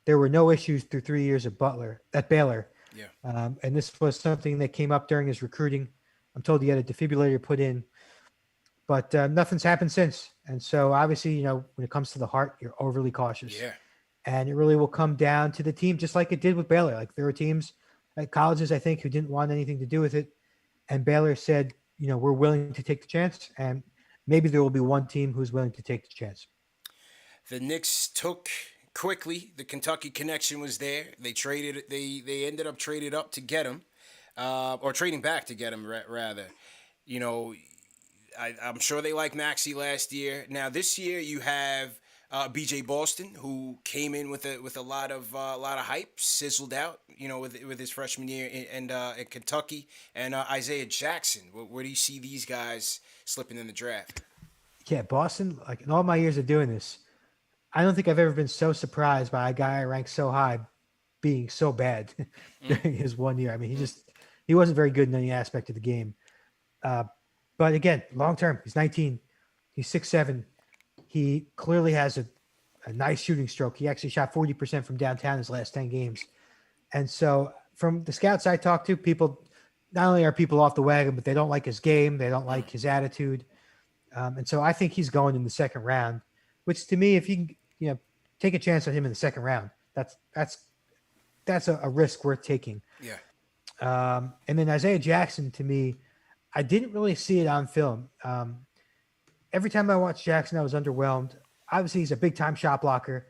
there were no issues through 3 years at Baylor. Yeah. And this was something that came up during his recruiting. I'm told he had a defibrillator put in, but nothing's happened since. And so obviously, when it comes to the heart, you're overly cautious. Yeah. And it really will come down to the team, just like it did with Baylor. Like there were teams at colleges, I think, who didn't want anything to do with it. And Baylor said, we're willing to take the chance. And maybe there will be one team who's willing to take the chance. The Knicks took quickly. The Kentucky connection was there. They ended up trading up to get him. Or trading back to get him, rather. I'm sure they liked Maxey last year. Now this year you have BJ Boston, who came in with a lot of hype, sizzled out, with his freshman year in Kentucky, and Isaiah Jackson. Where do you see these guys slipping in the draft? Yeah, Boston. Like in all my years of doing this, I don't think I've ever been so surprised by a guy I ranked so high being so bad during his 1 year. I mean, he wasn't very good in any aspect of the game. But again, long term, he's 19. He's 6'7". He clearly has a nice shooting stroke. He actually shot 40% from downtown his last 10 games. And so from the scouts I talked to, people not only are people off the wagon, but they don't like his game. They don't like his attitude. And so I think he's going in the second round, which to me, if you can, take a chance on him in the second round, that's a risk worth taking. Yeah. And then Isaiah Jackson, to me, I didn't really see it on film. Every time I watched Jackson, I was underwhelmed. Obviously, he's a big time shot blocker.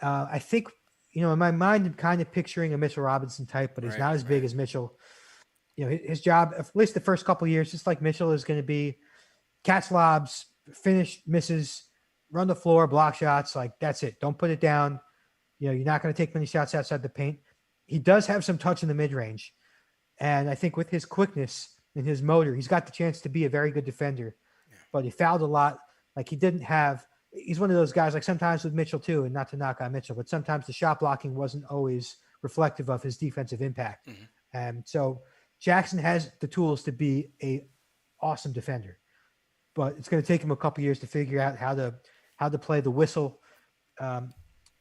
I think, in my mind, I'm kind of picturing a Mitchell Robinson type, but he's not as big as Mitchell. His job, at least the first couple of years, just like Mitchell, is going to be catch lobs, finish misses, run the floor, block shots. Like, that's it. Don't put it down. You're not going to take many shots outside the paint. He does have some touch in the mid-range. And I think with his quickness and his motor, he's got the chance to be a very good defender. But he fouled a lot. Like, he's one of those guys, like sometimes with Mitchell too, and not to knock on Mitchell, but sometimes the shot blocking wasn't always reflective of his defensive impact. And so Jackson has the tools to be a awesome defender, but it's going to take him a couple years to figure out how to play the whistle,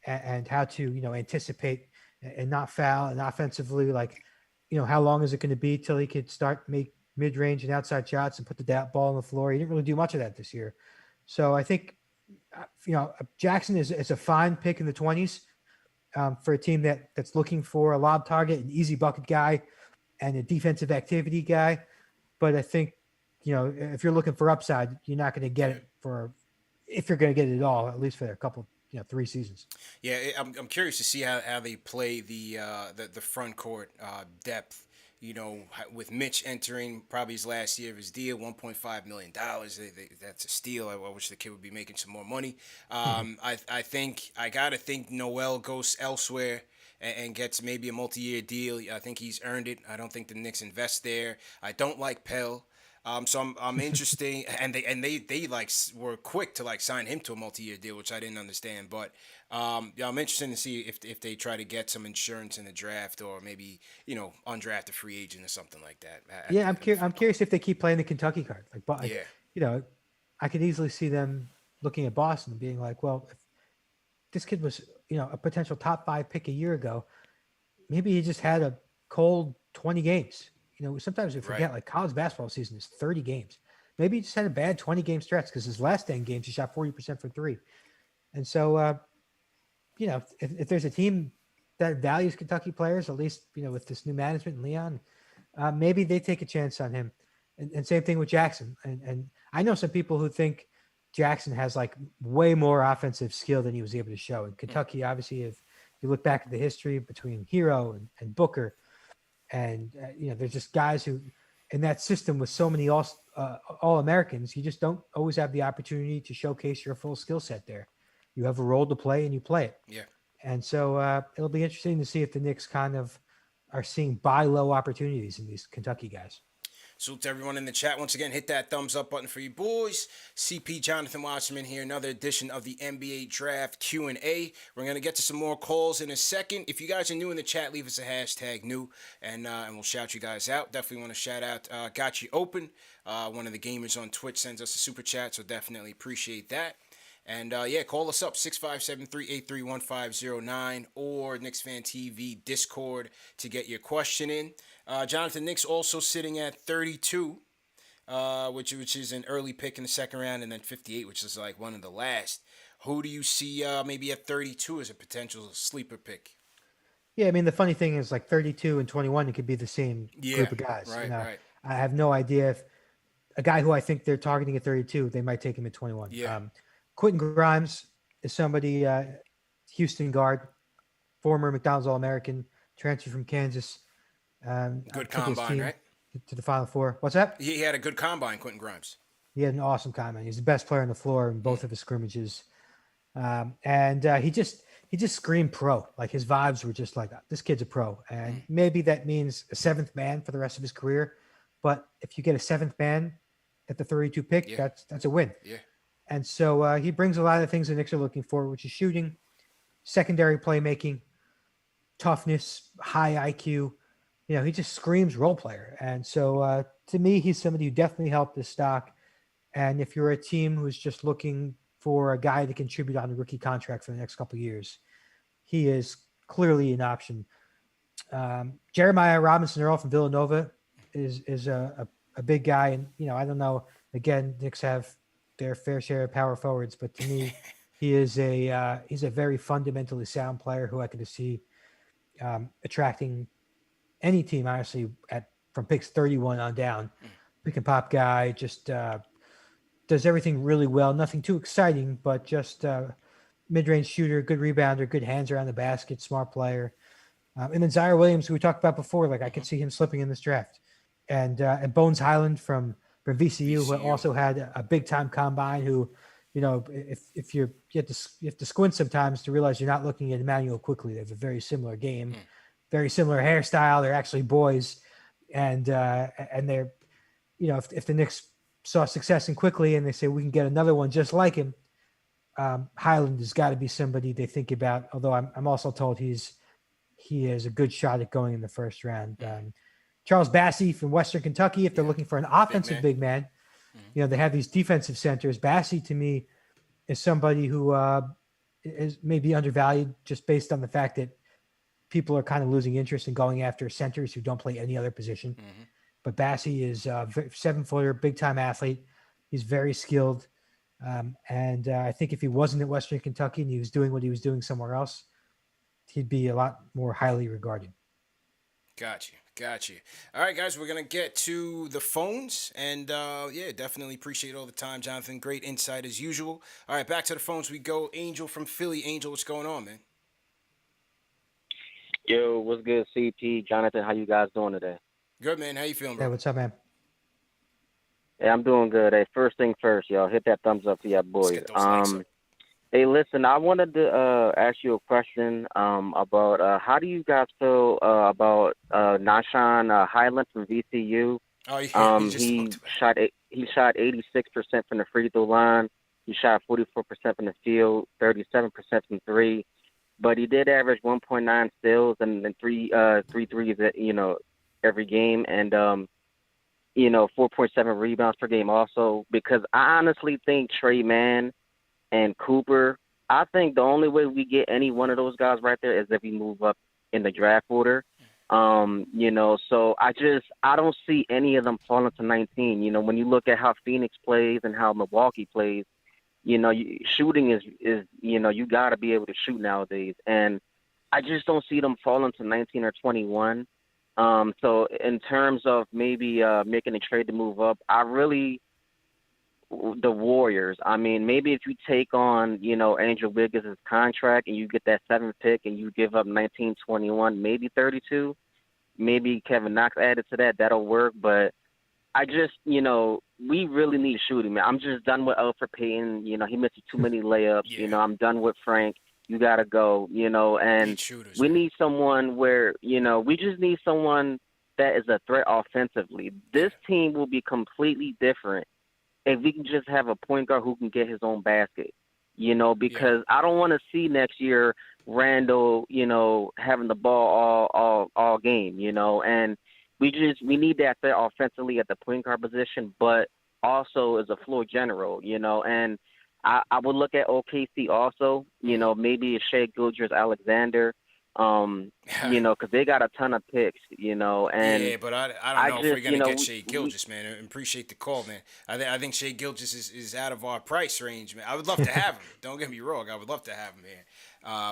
and how to, anticipate and not foul, and offensively, like, how long is it going to be till he could start make mid-range and outside shots and put the ball on the floor? He didn't really do much of that this year. So I think, Jackson is a fine pick in the 20s for a team that's looking for a lob target, an easy bucket guy, and a defensive activity guy. But I think, if you're looking for upside, you're not going to get it if you're going to get it at all, at least for a couple, 3 seasons. Yeah, I'm curious to see how they play the front court depth. With Mitch entering probably his last year of his deal, $1.5 million. That's a steal. I wish the kid would be making some more money. I gotta think Noel goes elsewhere and gets maybe a multi-year deal. I think he's earned it. I don't think the Knicks invest there. I don't like Pell. So I'm interesting, and they like were quick to like sign him to a multi-year deal, which I didn't understand. But I'm interested to see if they try to get some insurance in the draft, or maybe undrafted free agent or something like that. Yeah, I'm curious if they keep playing the Kentucky card. I could easily see them looking at Boston and being like, well, if this kid was a potential top 5 pick a year ago, maybe he just had a cold 20 games. Sometimes we forget, like, college basketball season is 30 games. Maybe he just had a bad 20-game stretch because his last 10 games he shot 40% from 3. And so, if there's a team that values Kentucky players, at least, with this new management and Leon, maybe they take a chance on him. And same thing with Jackson. And I know some people who think Jackson has like way more offensive skill than he was able to show. In Kentucky, obviously, if you look back at the history between Hero and Booker, and there's just guys who, in that system with so many all Americans, you just don't always have the opportunity to showcase your full skill set there. You have a role to play and you play it. Yeah. And so it'll be interesting to see if the Knicks kind of are seeing buy low opportunities in these Kentucky guys. Salute to everyone in the chat. Once again, hit that thumbs up button for you boys. CP Jonathan Wasserman here, another edition of the NBA Draft Q&A. We're going to get to some more calls in a second. If you guys are new in the chat, leave us a hashtag new, and we'll shout you guys out. Definitely want to shout out Got You Open. One of the gamers on Twitch sends us a super chat, so definitely appreciate that. And call us up, 657-383-1509 or KnicksFanTV Discord to get your question in. Jonathan, Knicks also sitting at 32, which is an early pick in the second round, and then 58, which is like one of the last. Who do you see maybe at 32 as a potential sleeper pick? Yeah, I mean, the funny thing is, like, 32 and 21, it could be the same group of guys. Right. I have no idea if a guy who I think they're targeting at 32, they might take him at 21. Yeah. Quentin Grimes is somebody, Houston guard, former McDonald's All-American, transferred from Kansas. Good combine, right? To the Final Four. What's that? He had a good combine, Quentin Grimes. He had an awesome combine. He's the best player on the floor in both of his scrimmages. And he just screamed pro. Like, his vibes were just like, this kid's a pro. And maybe that means a 7th man for the rest of his career. But if you get a 7th man at the 32 pick, that's a win. Yeah. And so he brings a lot of the things the Knicks are looking for, which is shooting, secondary playmaking, toughness, high IQ. He just screams role player. And so to me, he's somebody who definitely helped this stock. And if you're a team who's just looking for a guy to contribute on a rookie contract for the next couple of years, he is clearly an option. Jeremiah Robinson-Earl from Villanova is a big guy. And, I don't know, again, Knicks have their fair share of power forwards, but to me, he's a very fundamentally sound player who I could see attracting any team, honestly, from picks 31 on down. Pick and pop guy, just does everything really well. Nothing too exciting, but just mid-range shooter, good rebounder, good hands around the basket, smart player. And then Zaire Williams, who we talked about before, like I could see him slipping in this draft. And Bones Highland from VCU, who also had a big time combine. Who, if you have to squint sometimes to realize you're not looking at Emmanuel Quickly. They have a very similar game, very similar hairstyle. They're actually boys, and they're, if the Knicks saw success in Quickly and they say we can get another one just like him, Highland has got to be somebody they think about. Although I'm also told he has a good shot at going in the first round. Charles Bassey from Western Kentucky, if they're looking for an offensive big man, they have these defensive centers. Bassey, to me, is somebody who is maybe undervalued just based on the fact that people are kind of losing interest in going after centers who don't play any other position. But Bassey is a 7-footer, big-time athlete. He's very skilled. And I think if he wasn't at Western Kentucky and he was doing what he was doing somewhere else, he'd be a lot more highly regarded. Got you. All right, guys, we're going to get to the phones. And, definitely appreciate all the time, Jonathan. Great insight as usual. All right, back to the phones we go. Angel from Philly. Angel, what's going on, man? Yo, what's good, CP? Jonathan, how you guys doing today? Good, man. How you feeling, bro? Hey, what's up, man? Hey, I'm doing good. Hey, first thing first, y'all. Hit that thumbs up for y'all boys. Let's get those likes up. Hey, listen, I wanted to ask you a question about how do you guys feel about Nashawn Highland from VCU? Oh, yeah. He shot 86% from the free throw line. He shot 44% from the field, 37% from three. But he did average 1.9 steals and then three threes, every game, and 4.7 rebounds per game also. Because I honestly think Trey Mann and Cooper, I think the only way we get any one of those guys right there is if we move up in the draft order. So I don't see any of them falling to 19. When you look at how Phoenix plays and how Milwaukee plays, shooting is you got to be able to shoot nowadays. And I just don't see them falling to 19 or 21. So in terms of maybe making a trade to move up, the Warriors, I mean, maybe if you take on, Andrew Wiggins' contract and you get that 7th pick and you give up 19, 21, maybe 32, maybe Kevin Knox added to that, that'll work. But I just, we really need shooting, man. I'm just done with Elfrid Payton. He misses too many layups. Yeah. I'm done with Frank. You got to go, and shooters, we man. need someone where, we just need someone that is a threat offensively. This team will be completely different if we can just have a point guard who can get his own basket, because I don't want to see next year Randall, having the ball all game, and we need that threat offensively at the point guard position, but also as a floor general, and I would look at OKC also, maybe Shea Gilgeous-Alexander, because they got a ton of picks, and but I don't know if we're gonna get Shea Gilgeous, man. I appreciate the call, man. I think Shea Gilgeous is out of our price range, man. I would love to have him. Don't get me wrong, I would love to have him here,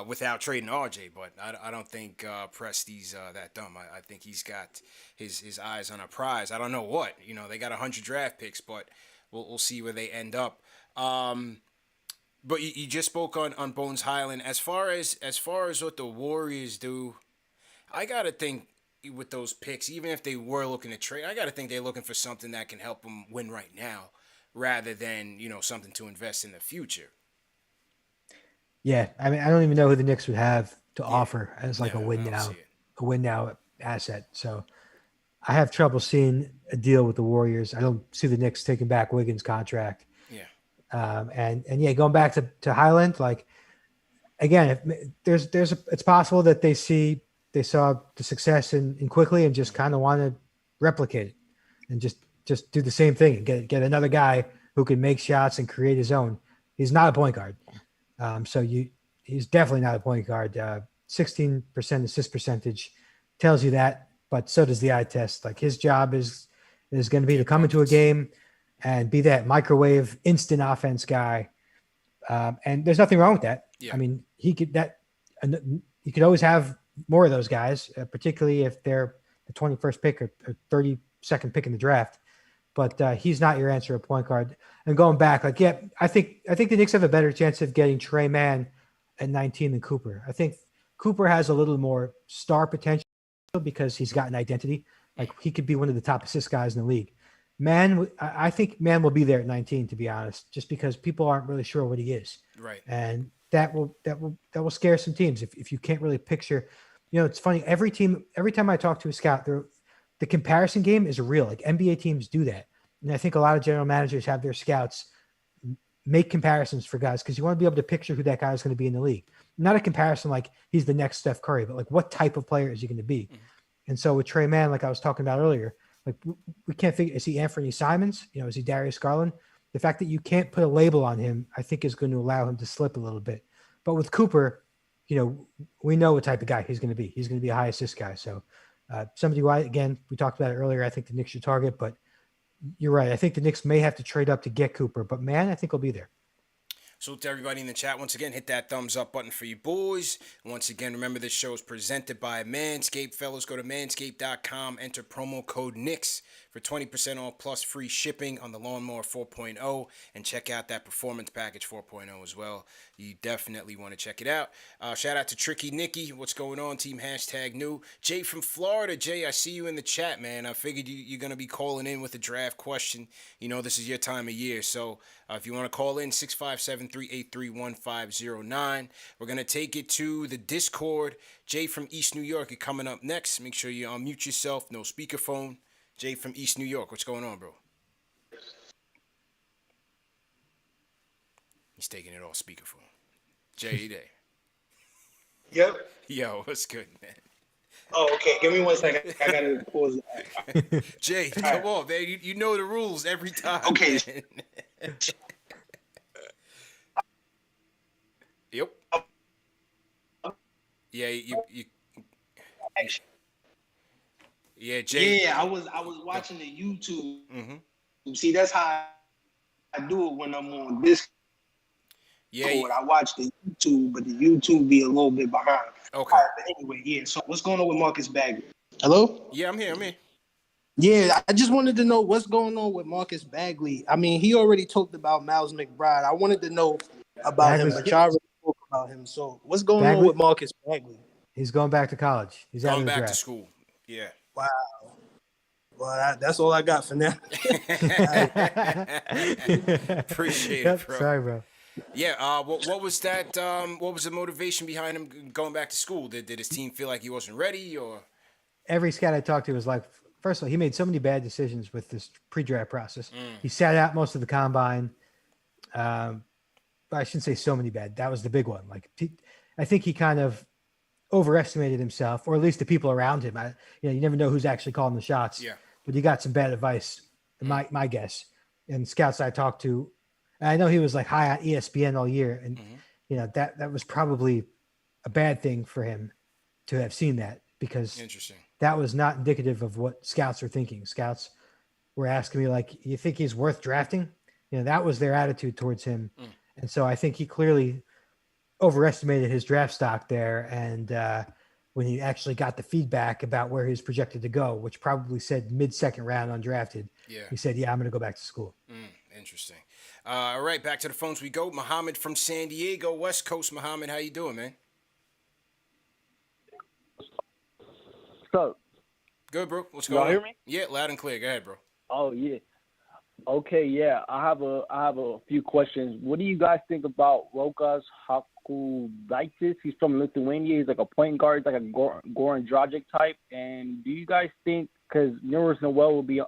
without trading RJ. But I don't think Presti's that dumb. I think he's got his eyes on a prize. I don't know what. They got 100 draft picks, but we'll see where they end up. But you just spoke on Bones Highland. As far as what the Warriors do, I gotta think with those picks, even if they were looking to trade, I gotta think they're looking for something that can help them win right now, rather than something to invest in the future. Yeah, I mean, I don't even know who the Knicks would have to offer as like Yeah, a I win don't now, see it. asset. So I have trouble seeing a deal with the Warriors. I don't see the Knicks taking back Wiggins' contract. Yeah. Going back to Highland, like again, it's possible that they saw the success in Quickly and just kind of want to replicate it and just do the same thing and get another guy who can make shots and create his own. He's not a point guard. He's definitely not a point guard. 16% assist percentage, tells you that, but so does the eye test. Like his job is going to be to come into a game and be that microwave instant offense guy. And there's nothing wrong with that. Yeah. I mean, you could always have more of those guys, particularly if they're the 21st pick or 32nd pick in the draft. But he's not your answer at point guard. And going back, like, yeah, I think the Knicks have a better chance of getting Trey Mann at 19 than Cooper. I think Cooper has a little more star potential because he's got an identity. Like he could be one of the top assist guys in the league. Mann, I think Mann will be there at 19, to be honest, just because people aren't really sure what he is. Right. And that will scare some teams if you can't really picture. You know, it's funny. Every time I talk to a scout, the comparison game is real. Like NBA teams do that. And I think a lot of general managers have their scouts make comparisons for guys because you want to be able to picture who that guy is going to be in the league. Not a comparison like he's the next Steph Curry, but like what type of player is he going to be? Mm-hmm. And so with Trey Mann, like I was talking about earlier, like we can't figure, is he Anthony Simons? You know, is he Darius Garland? The fact that you can't put a label on him, I think is going to allow him to slip a little bit. But with Cooper, you know, we know what type of guy he's going to be. He's going to be a high assist guy. So somebody who again, we talked about it earlier, I think the Knicks should target, but you're right. I think the Knicks may have to trade up to get Cooper, but Mann, I think he'll be there. So to everybody in the chat, once again, hit that thumbs up button for you boys. Once again, remember this show is presented by Manscaped. Fellas, go to manscaped.com, enter promo code Knicks for 20% off plus free shipping on the Lawnmower 4.0, and check out that Performance Package 4.0 as well. You definitely want to check it out. Shout out to Tricky Nicky. What's going on, team #new? Jay from Florida. Jay, I see you in the chat, man. I figured you're going to be calling in with a draft question. You know, this is your time of year. So if you want to call in, 657-383-1509. We're going to take it to the Discord. Jay from East New York, you're coming up next. Make sure you unmute yourself. No speakerphone. Jay from East New York, what's going on, bro? He's taking it off speakerphone. Jay, you there? Yep. Yo, what's good, man? Oh, okay. Give me 1 second. I gotta pause it. Jay, come on, man. You know the rules every time. Okay. Man. Yep. Yeah, you. Yeah, Jay. Yeah, I was watching the YouTube. Mm-hmm. See, that's how I do it when I'm on Discord. Yeah. I watch the YouTube, but the YouTube be a little bit behind. Okay. But anyway, yeah. So what's going on with Marcus Bagley? Hello? Yeah, I'm here. Yeah, I just wanted to know what's going on with Marcus Bagley. I mean, he already talked about Miles McBride. I wanted to know about him, but y'all already spoke about him. So what's going on with Marcus Bagley? He's going back to college. He's going back to school. Yeah. Wow. Well, that's all I got for now. Appreciate it, bro. Sorry, bro. Yeah. What was that? What was the motivation behind him going back to school? Did his team feel like he wasn't ready, or? Every scout I talked to was like, first of all, he made so many bad decisions with this pre-draft process. He sat out most of the combine. But I shouldn't say so many bad. That was the big one. Like, I think he kind of overestimated himself, or at least the people around him. You never know who's actually calling the shots. Yeah. But he got some bad advice, my guess. And scouts I talked to, and I know he was like high on ESPN all year, and that was probably a bad thing for him to have seen that, because interesting. That was not indicative of what scouts are thinking. Scouts were asking me like, "You think he's worth drafting?" That was their attitude towards him, and so I think he clearly overestimated his draft stock there, and when he actually got the feedback about where he was projected to go, which probably said mid-second round undrafted, he said, "Yeah, I'm going to go back to school." Interesting. All right, back to the phones we go. Muhammad from San Diego, West Coast. Muhammad, how you doing, man? What's up? Good, bro. What's going on? Y'all hear me? Yeah, loud and clear. Go ahead, bro. Oh yeah. Okay, yeah. I have a few questions. What do you guys think about Rokas Hakulaitis? He's from Lithuania. He's like a point guard. He's like a Goran Dragic type. And do you guys think, because Nerlens Noel will be an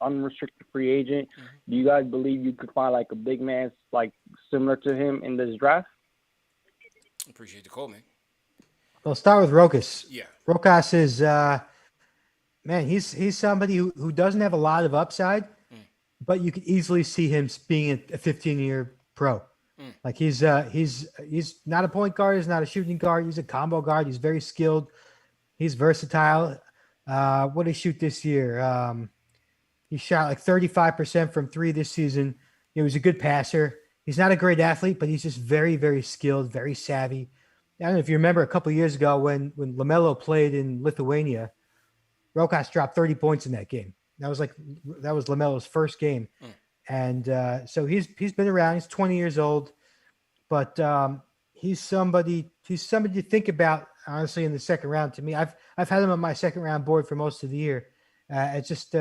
unrestricted free agent, do you guys believe you could find like a big man like similar to him in this draft? Appreciate the call, man. Well, start with Rokas. Yeah. Rokas is, man, he's somebody who doesn't have a lot of upside, but you could easily see him being a 15-year pro. Like he's not a point guard. He's not a shooting guard. He's a combo guard. He's very skilled. He's versatile. What did he shoot this year? He shot like 35% from three this season. He was a good passer. He's not a great athlete, but he's just very, very skilled, very savvy. I don't know if you remember a couple of years ago when LaMelo played in Lithuania, Rokas dropped 30 points in that game. That was LaMelo's first game. And so he's been around. He's 20 years old, but he's somebody to think about, honestly, in the second round. To me, I've had him on my second round board for most of the year. It's just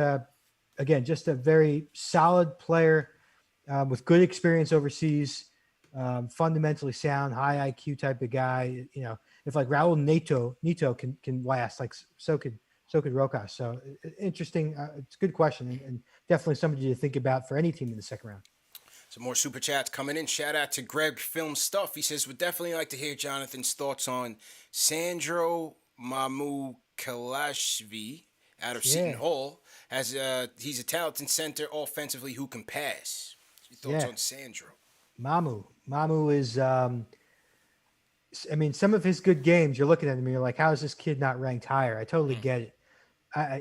again, just a very solid player with good experience overseas, fundamentally sound, high IQ type of guy. You know, if like Raul Neto can last, like so could Rokas. So interesting. It's a good question, and definitely somebody to think about for any team in the second round. Some more super chats coming in. Shout out to Greg Film Stuff. He says, would definitely like to hear Jonathan's thoughts on Sandro Mamu Kalashvi out of Seton Hall. He's a talented center offensively who can pass. Your thoughts on Sandro? Mamu is, I mean, some of his good games, you're looking at him and you're like, how is this kid not ranked higher? I totally get it.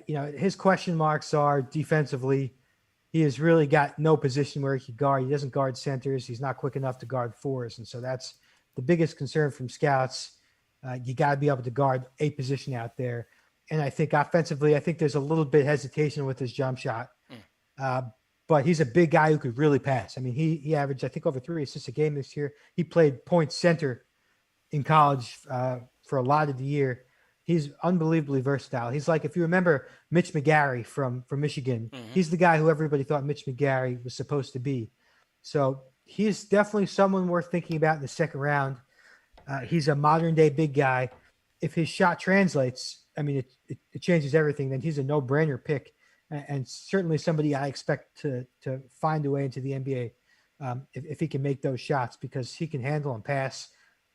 You know, his question marks are defensively. He has really got no position where he could guard. He doesn't guard centers. He's not quick enough to guard fours. And so that's the biggest concern from scouts. You got to be able to guard a position out there. And I think offensively, I think there's a little bit hesitation with his jump shot. But he's a big guy who could really pass. I mean, he averaged, I think, over 3 assists a game this year. He played point center in college for a lot of the year. He's unbelievably versatile. He's like, if you remember Mitch McGarry from Michigan, he's the guy who everybody thought Mitch McGarry was supposed to be. So he's definitely someone worth thinking about in the second round. He's a modern day big guy. If his shot translates, I mean, it changes everything. Then he's a no-brainer pick, and certainly somebody I expect to find a way into the NBA if he can make those shots, because he can handle and pass.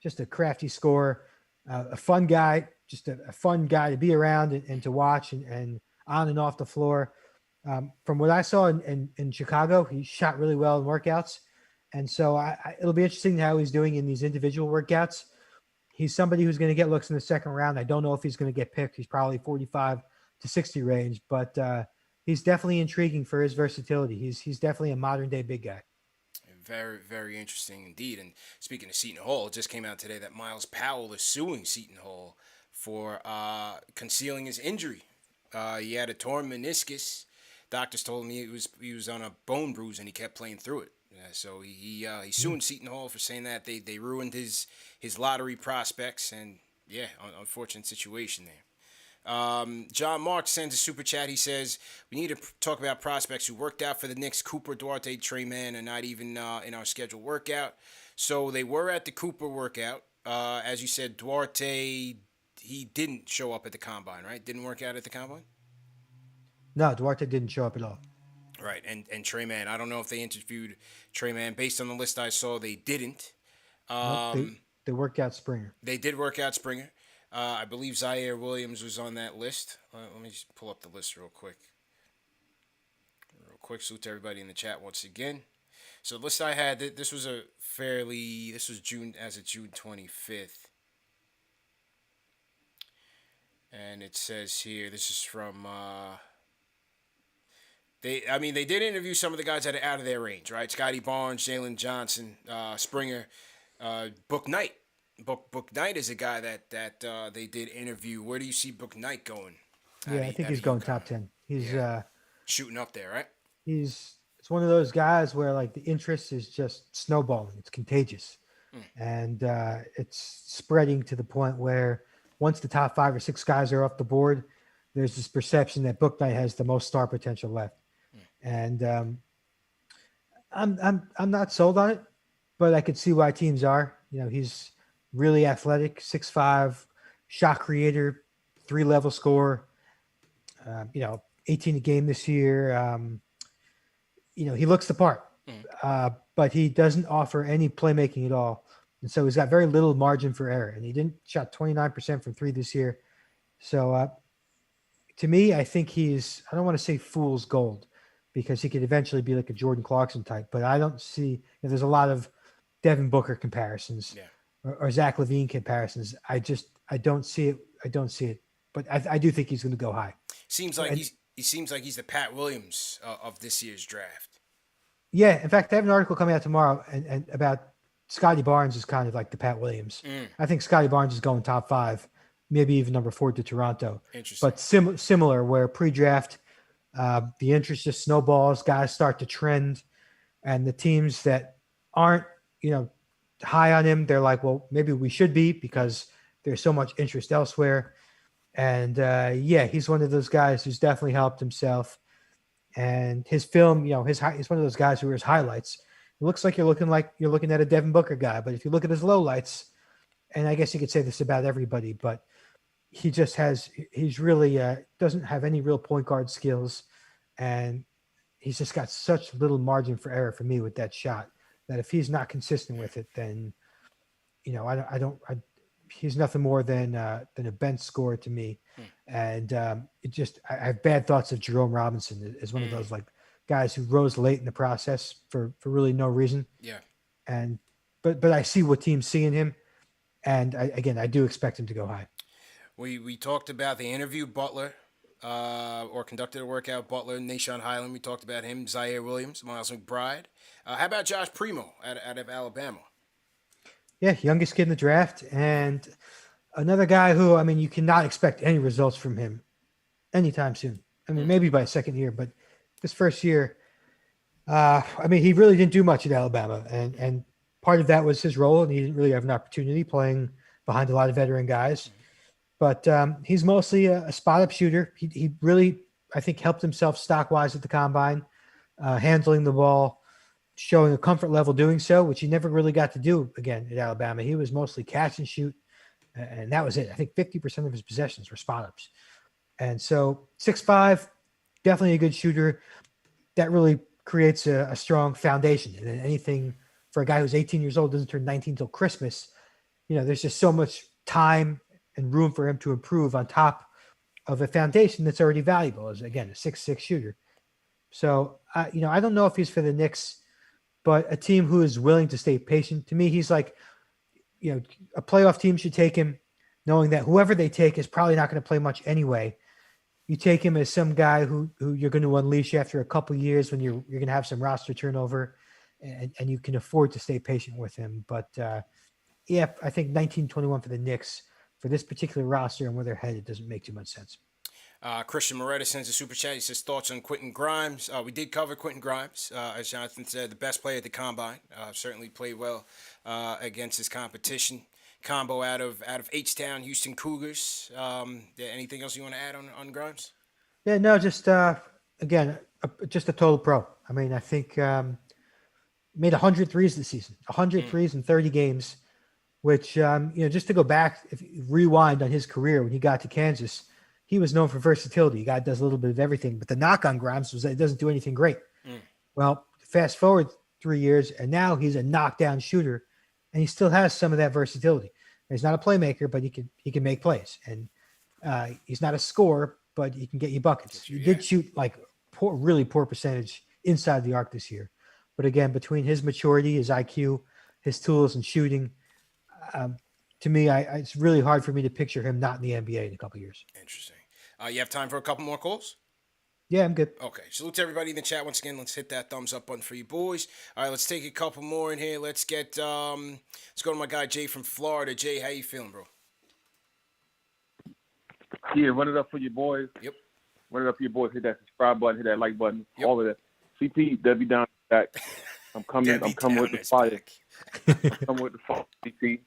Just a crafty scorer, a fun guy, just a fun guy to be around and to watch and on and off the floor. From what I saw in Chicago, he shot really well in workouts. And so it'll be interesting how he's doing in these individual workouts. He's somebody who's going to get looks in the second round. I don't know if he's going to get picked. He's probably 45 to 60 range, but he's definitely intriguing for his versatility. He's definitely a modern day big guy. Very, very interesting indeed. And speaking of Seton Hall, it just came out today that Miles Powell is suing Seton Hall for concealing his injury. He had a torn meniscus. Doctors told him he was on a bone bruise and he kept playing through it. So he's suing Seton Hall for saying that they ruined his lottery prospects, and unfortunate situation there. John Mark sends a super chat. He says, we need to talk about prospects who worked out for the Knicks. Cooper, Duarte, Trey Mann are not even in our scheduled workout. So they were at the Cooper workout. As you said, Duarte, he didn't show up at the combine, right? Didn't work out at the combine? No, Duarte didn't show up at all. Right, and Trey Mann, I don't know if they interviewed Trey Mann. Based on the list I saw, they didn't. Nope, they worked out Springer. They did work out Springer. I believe Zaire Williams was on that list. Let me just pull up the list real quick. Salute to everybody in the chat once again. So the list I had, this was June 25th. And it says here, this is from... They did interview some of the guys that are out of their range, right? Scotty Barnes, Jalen Johnson, Springer, Book Knight. Book Knight is a guy that they did interview. Where do you see Book Knight going? I think he's going top 10. He's shooting up there, right? It's one of those guys where like the interest is just snowballing. It's contagious, and it's spreading to the point where once the top 5 or 6 guys are off the board, there's this perception that Book Knight has the most star potential left. And I'm not sold on it, but I could see why teams are. You know, he's really athletic, 6'5", shot creator, 3-level scorer. 18 a game this year. He looks the part, but he doesn't offer any playmaking at all. And so he's got very little margin for error. And he didn't shot 29% from 3 this year. So to me, I think I don't want to say fool's gold, because he could eventually be like a Jordan Clarkson type, but I don't see, there's a lot of Devin Booker comparisons or Zach LaVine comparisons. I don't see it. I don't see it but I do think he's going to go high. Seems like And, he seems like he's the Pat Williams of this year's draft. yeah, in fact, I have an article coming out tomorrow and about Scotty Barnes is kind of like the Pat Williams. I think Scotty Barnes is going top 5, maybe even number 4 to Toronto. Interesting. But similar, where pre-draft, the interest just snowballs, guys start to trend, and the teams that aren't, high on him, they're like, well, maybe we should be because there's so much interest elsewhere. And he's one of those guys who's definitely helped himself. And his film, he's one of those guys who his highlights. It looks like you're looking at a Devin Booker guy, but if you look at his lowlights, and I guess you could say this about everybody, but he's really doesn't have any real point guard skills, and he's just got such little margin for error for me with that shot that if he's not consistent with it, then he's nothing more than a bench scorer to me. And I have bad thoughts of Jerome Robinson as one of those like guys who rose late in the process for really no reason. Yeah. But I see what teams see in him. And I do expect him to go high. We talked about the interview Butler, or conducted a workout Butler, Nashawn Highland. We talked about him, Zaire Williams, Miles McBride. How about Josh Primo out of Alabama? Yeah, youngest kid in the draft, and another guy who, you cannot expect any results from him anytime soon. Maybe by second year, but this first year, he really didn't do much at Alabama, and part of that was his role, and he didn't really have an opportunity playing behind a lot of veteran guys. But he's mostly a spot-up shooter. He really, I think, helped himself stock-wise at the combine, handling the ball, showing a comfort level doing so, which he never really got to do again at Alabama. He was mostly catch and shoot, and that was it. I think 50% of his possessions were spot-ups. And so 6'5", definitely a good shooter. That really creates a strong foundation. And then anything for a guy who's 18 years old, doesn't turn 19 till Christmas, there's just so much time and room for him to improve on top of a foundation that's already valuable as, again, a 6'6" shooter. So, I don't know if he's for the Knicks, but a team who is willing to stay patient. To me, he's like, a playoff team should take him knowing that whoever they take is probably not going to play much anyway. You take him as some guy who you're going to unleash after a couple of years when you're going to have some roster turnover, and you can afford to stay patient with him. But, I think 19-21 for the Knicks for this particular roster and where they're headed doesn't make too much sense. Christian Moretta sends a super chat. He says, thoughts on Quentin Grimes. We did cover Quentin Grimes. As Jonathan said, the best player at the Combine. Certainly played well against his competition. Combo out of H-Town, Houston Cougars. Anything else you want to add on Grimes? Yeah, no, just, again, just a total pro. I think made 100 threes this season. 100 threes in 30 games, which, just to go back, if you rewind on his career when he got to Kansas, he was known for versatility. The guy does a little bit of everything, but the knock on Grimes was that he doesn't do anything great. Well, fast forward 3 years, and now he's a knockdown shooter, and he still has some of that versatility. He's not a playmaker, but he can make plays, and he's not a scorer, but he can get you buckets. He did shoot like really poor percentage inside the arc this year, but again, between his maturity, his IQ, his tools, and shooting, to me, it's really hard for me to picture him not in the NBA in a couple of years. Interesting. You have time for a couple more calls? Yeah, I'm good. Okay. Salute to everybody in the chat. Once again, let's hit that thumbs up button for you boys. All right, let's take a couple more in here. Let's get let's go to my guy Jay from Florida. Jay, how you feeling, bro? Yeah, run it up for your boys. Yep. Run it up for your boys. Hit that subscribe button. Hit that like button. Yep. All of that. CP, Debbie down back. I'm coming with the fire. I'm coming with the fire, CP.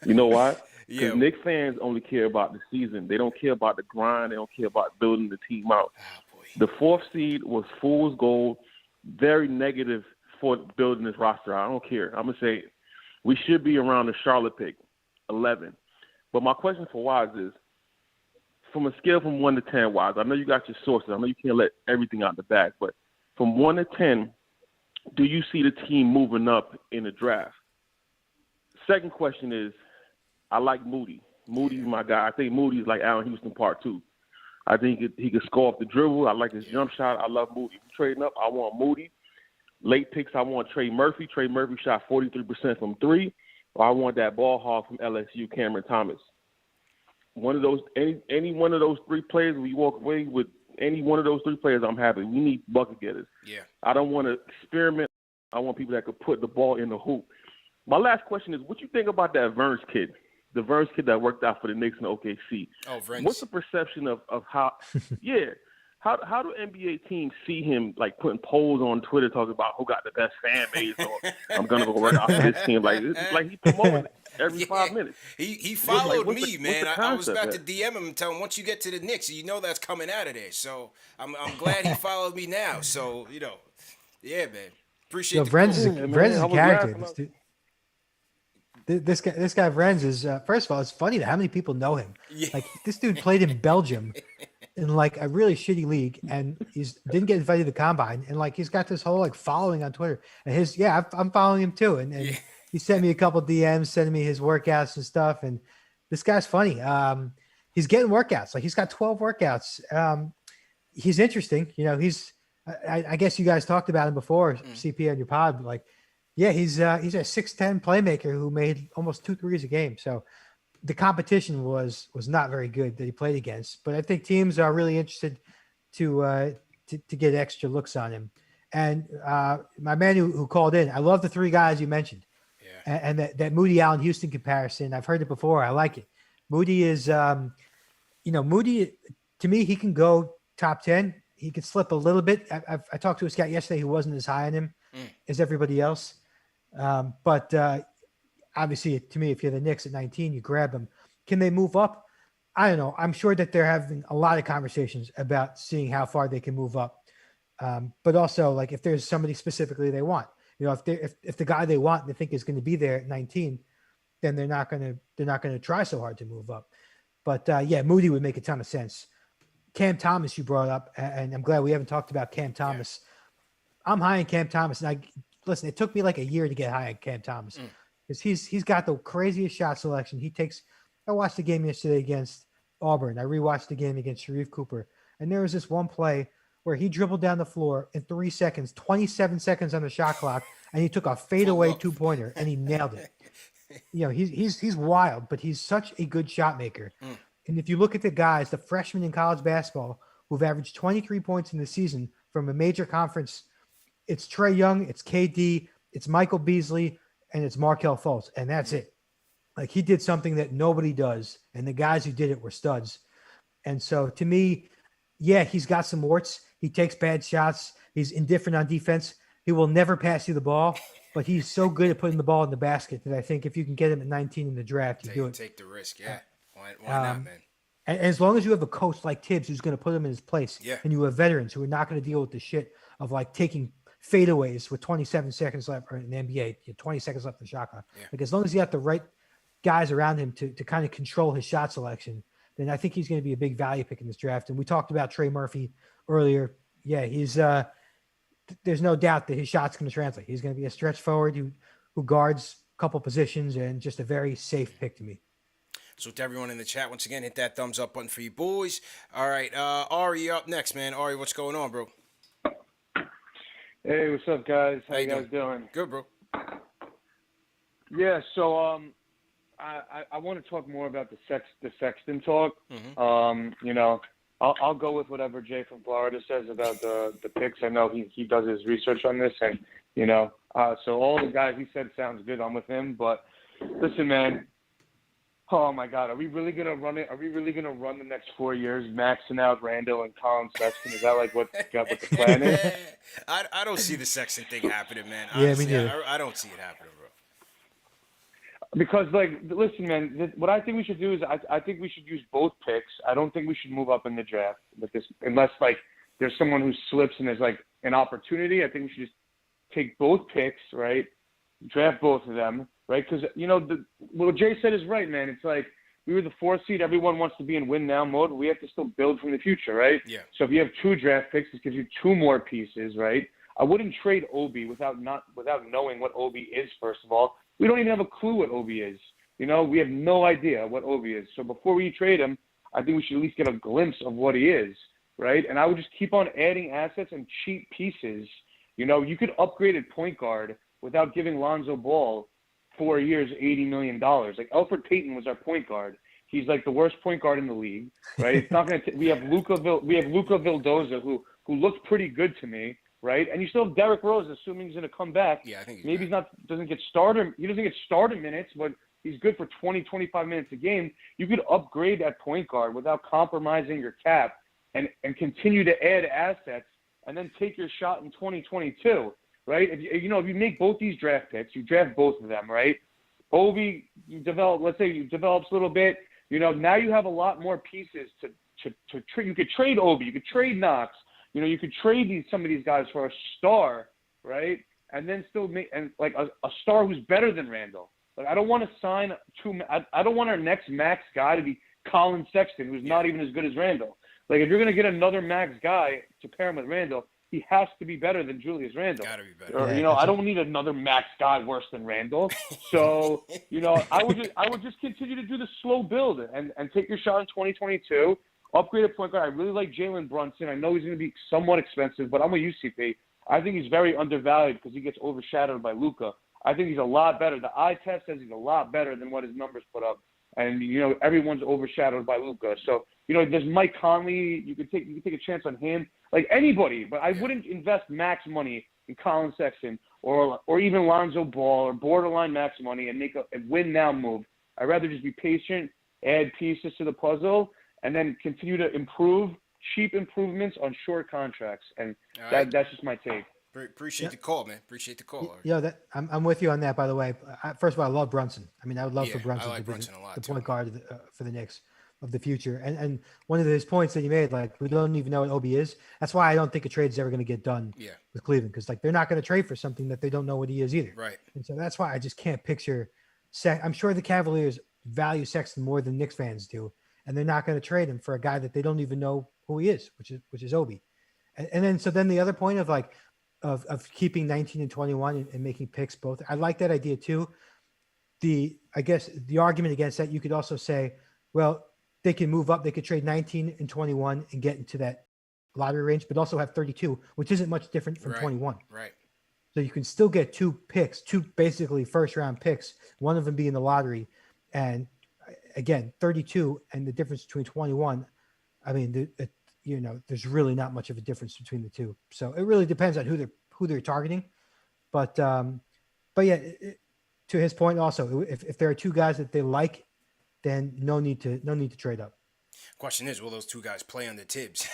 You know why? Because Knicks fans only care about the season. They don't care about the grind. They don't care about building the team out. The 4th seed was fool's gold, very negative for building this roster. I don't care. I'm going to say we should be around the Charlotte pick, 11. But my question for Wise is, from a scale from 1 to 10, Wise, I know you got your sources. I know you can't let everything out the bag. But from 1 to 10, do you see the team moving up in the draft? Second question is, I like Moody. Moody's my guy. I think Moody's like Allen Houston Part 2. I think he could score off the dribble. I like his jump shot. I love Moody. If I'm trading up, I want Moody. Late picks, I want Trey Murphy. Trey Murphy shot 43% from 3. Or I want that ball hog from LSU, Cameron Thomas. one of those any one of those three players, we walk away with any one of those three players, I'm happy. We need bucket getters. Yeah. I don't want to experiment. I want people that could put the ball in the hoop. My last question is, what you think about that Verns kid? The Verns kid that worked out for the Knicks and OKC. Oh, Verns. What's the perception of how yeah. How do NBA teams see him like putting polls on Twitter talking about who got the best fan base or I'm gonna go work out for this team? Like it's like he promoting it every 5 minutes. He followed like, me, man. I was about to DM him and tell him once you get to the Knicks, you know that's coming out of there. So I'm glad he followed me now. So yeah, man. Appreciate the Vrenz is a character. This guy Vrenz is first of all, it's funny how many people know him. Yeah. Like this dude played in Belgium in like a really shitty league, and didn't get invited to the combine, and like he's got this whole like following on Twitter. And I'm following him too, and he sent me a couple DMs, sending me his workouts and stuff. And this guy's funny. He's getting workouts. Like he's got 12 workouts. He's interesting. I guess you guys talked about him before, CP on your pod. But like, yeah, he's a 6'10" playmaker who made almost 2 threes a game. So the competition was not very good that he played against. But I think teams are really interested to get extra looks on him. And my man who called in, I love the 3 guys you mentioned. Yeah. And that Moody Allen Houston comparison, I've heard it before. I like it. Moody is, Moody, to me, he can go top 10. He could slip a little bit. I talked to a scout yesterday who wasn't as high on him as everybody else. But obviously, to me, if you're the Knicks at 19, you grab him. Can they move up? I don't know. I'm sure that they're having a lot of conversations about seeing how far they can move up. But also, like, if there's somebody specifically they want, if the guy they want they think is going to be there at 19, then they're not going to try so hard to move up. But yeah, Moody would make a ton of sense. Cam Thomas, you brought up, and I'm glad we haven't talked about Cam Thomas. Yeah. I'm high on Cam Thomas, and listen, it took me like a year to get high on Cam Thomas because he's got the craziest shot selection. I watched the game yesterday against Auburn. I rewatched the game against Sharif Cooper, and there was this one play where he dribbled down the floor in 3 seconds, 27 seconds on the shot clock, and he took a fadeaway 2-pointer and he nailed it. He's wild, but he's such a good shot maker. And if you look at the guys, the freshmen in college basketball who've averaged 23 points in the season from a major conference, it's Trae Young, it's KD, it's Michael Beasley, and it's Markelle Fultz, and that's it. Like he did something that nobody does, and the guys who did it were studs. And so to me, yeah, he's got some warts. He takes bad shots. He's indifferent on defense. He will never pass you the ball, but he's so good at putting the ball in the basket that I think if you can get him at 19 in the draft, you do it. Take the risk, yeah. Why not, man? And as long as you have a coach like Tibbs who's going to put him in his place, and you have veterans who are not going to deal with the shit of like taking fadeaways with 27 seconds left, or in the NBA, 20 seconds left in the shot clock. Yeah. Like as long as you have the right guys around him to kind of control his shot selection, then I think he's going to be a big value pick in this draft. And we talked about Trey Murphy earlier. Yeah, he's there's no doubt that his shot's going to translate. He's going to be a stretch forward who guards a couple positions and just a very safe pick to me. So to everyone in the chat, once again, hit that thumbs up button for you boys. All right, Ari, up next, man. Ari, what's going on, bro? Hey, what's up, guys? How you guys doing? Good, bro. Yeah, so I want to talk more about the Sexton talk. I'll go with whatever Jay from Florida says about the picks. I know he does his research on this, and so all the guys he said sounds good. I'm with him, but listen, man. Oh my God, are we really gonna run it? Are we really gonna run the next 4 years, maxing out Randall and Colin Sexton? Is that like what the plan is? I don't see the Sexton thing happening, man. Honestly, yeah, me neither. I don't see it happening, bro. Because, listen, man, what I think we should do is I think we should use both picks. I don't think we should move up in the draft with this, unless, there's someone who slips and there's, an opportunity. I think we should just take both picks, right, draft both of them, right? Because, what Jay said is right, man. It's like we were the 4th seed. Everyone wants to be in win-now mode. We have to still build from the future, right? Yeah. So if you have 2 draft picks, this gives you 2 more pieces, right? I wouldn't trade Obi without knowing what Obi is, first of all. We don't even have a clue what Obi is. We have no idea what Obi is. So before we trade him, I think we should at least get a glimpse of what he is, right? And I would just keep on adding assets and cheap pieces. You could upgrade at point guard without giving Lonzo Ball 4 years, $80 million. Like Elfrid Payton was our point guard. He's like the worst point guard in the league, right? It's not going to. We have Luca Vildoza, who looked pretty good to me, right? And you still have Derrick Rose, assuming he's going to come back. Yeah, I think maybe he doesn't get starter minutes, but he's good for 20, 25 minutes a game. You could upgrade at point guard without compromising your cap and continue to add assets and then take your shot in 2022, right? If you make both these draft picks, you draft both of them, right? Obi, let's say he develops a little bit. Now you have a lot more pieces to trade. You could trade Obi, you could trade Knox. You could trade some of these guys for a star, right? And then still make a star who's better than Randall. Like I don't want to sign I don't want our next max guy to be Colin Sexton, who's not even as good as Randall. Like if you're gonna get another max guy to pair him with Randall, he has to be better than Julius Randall. Gotta be better. Or, I don't need another max guy worse than Randall. So, I would just continue to do the slow build and take your shot in 2022. Upgrade a point guard. I really like Jalen Brunson. I know he's going to be somewhat expensive, but I'm with UCP. I think he's very undervalued because he gets overshadowed by Luka. I think he's a lot better. The eye test says he's a lot better than what his numbers put up. And, everyone's overshadowed by Luka. So, there's Mike Conley. You could take a chance on him. Like anybody, but I wouldn't invest max money in Colin Sexton or even Lonzo Ball or borderline max money and make a win now move. I'd rather just be patient, add pieces to the puzzle, and then continue to improve cheap improvements on short contracts. And that's just my take. Appreciate the call, man. Appreciate the call. I'm with you on that. By the way, first of all, I love Brunson. I mean, I would love for Brunson to be the point guard for the Knicks of the future. And one of his points that you made, like we don't even know what Obi is. That's why I don't think a trade is ever going to get done with Cleveland, because like they're not going to trade for something that they don't know what he is either. Right. And so that's why I just can't picture. I'm sure the Cavaliers value Sexton more than Knicks fans do, and they're not going to trade him for a guy that they don't even know who he is, which is Obi. And then the other point of like of keeping 19 and 21 and making picks both, I like that idea too. I guess the argument against that, you could also say, well, they can move up. They could trade 19 and 21 and get into that lottery range, but also have 32, which isn't much different from 21. Right. So you can still get two basically first-round picks, one of them being the lottery. And again, 32 and the difference between 21, I mean, there's really not much of a difference between the two. So it really depends on who they're targeting. But yeah, to his point also, if there are two guys that they like, then no need to trade up. Question is, will those two guys play under Tibbs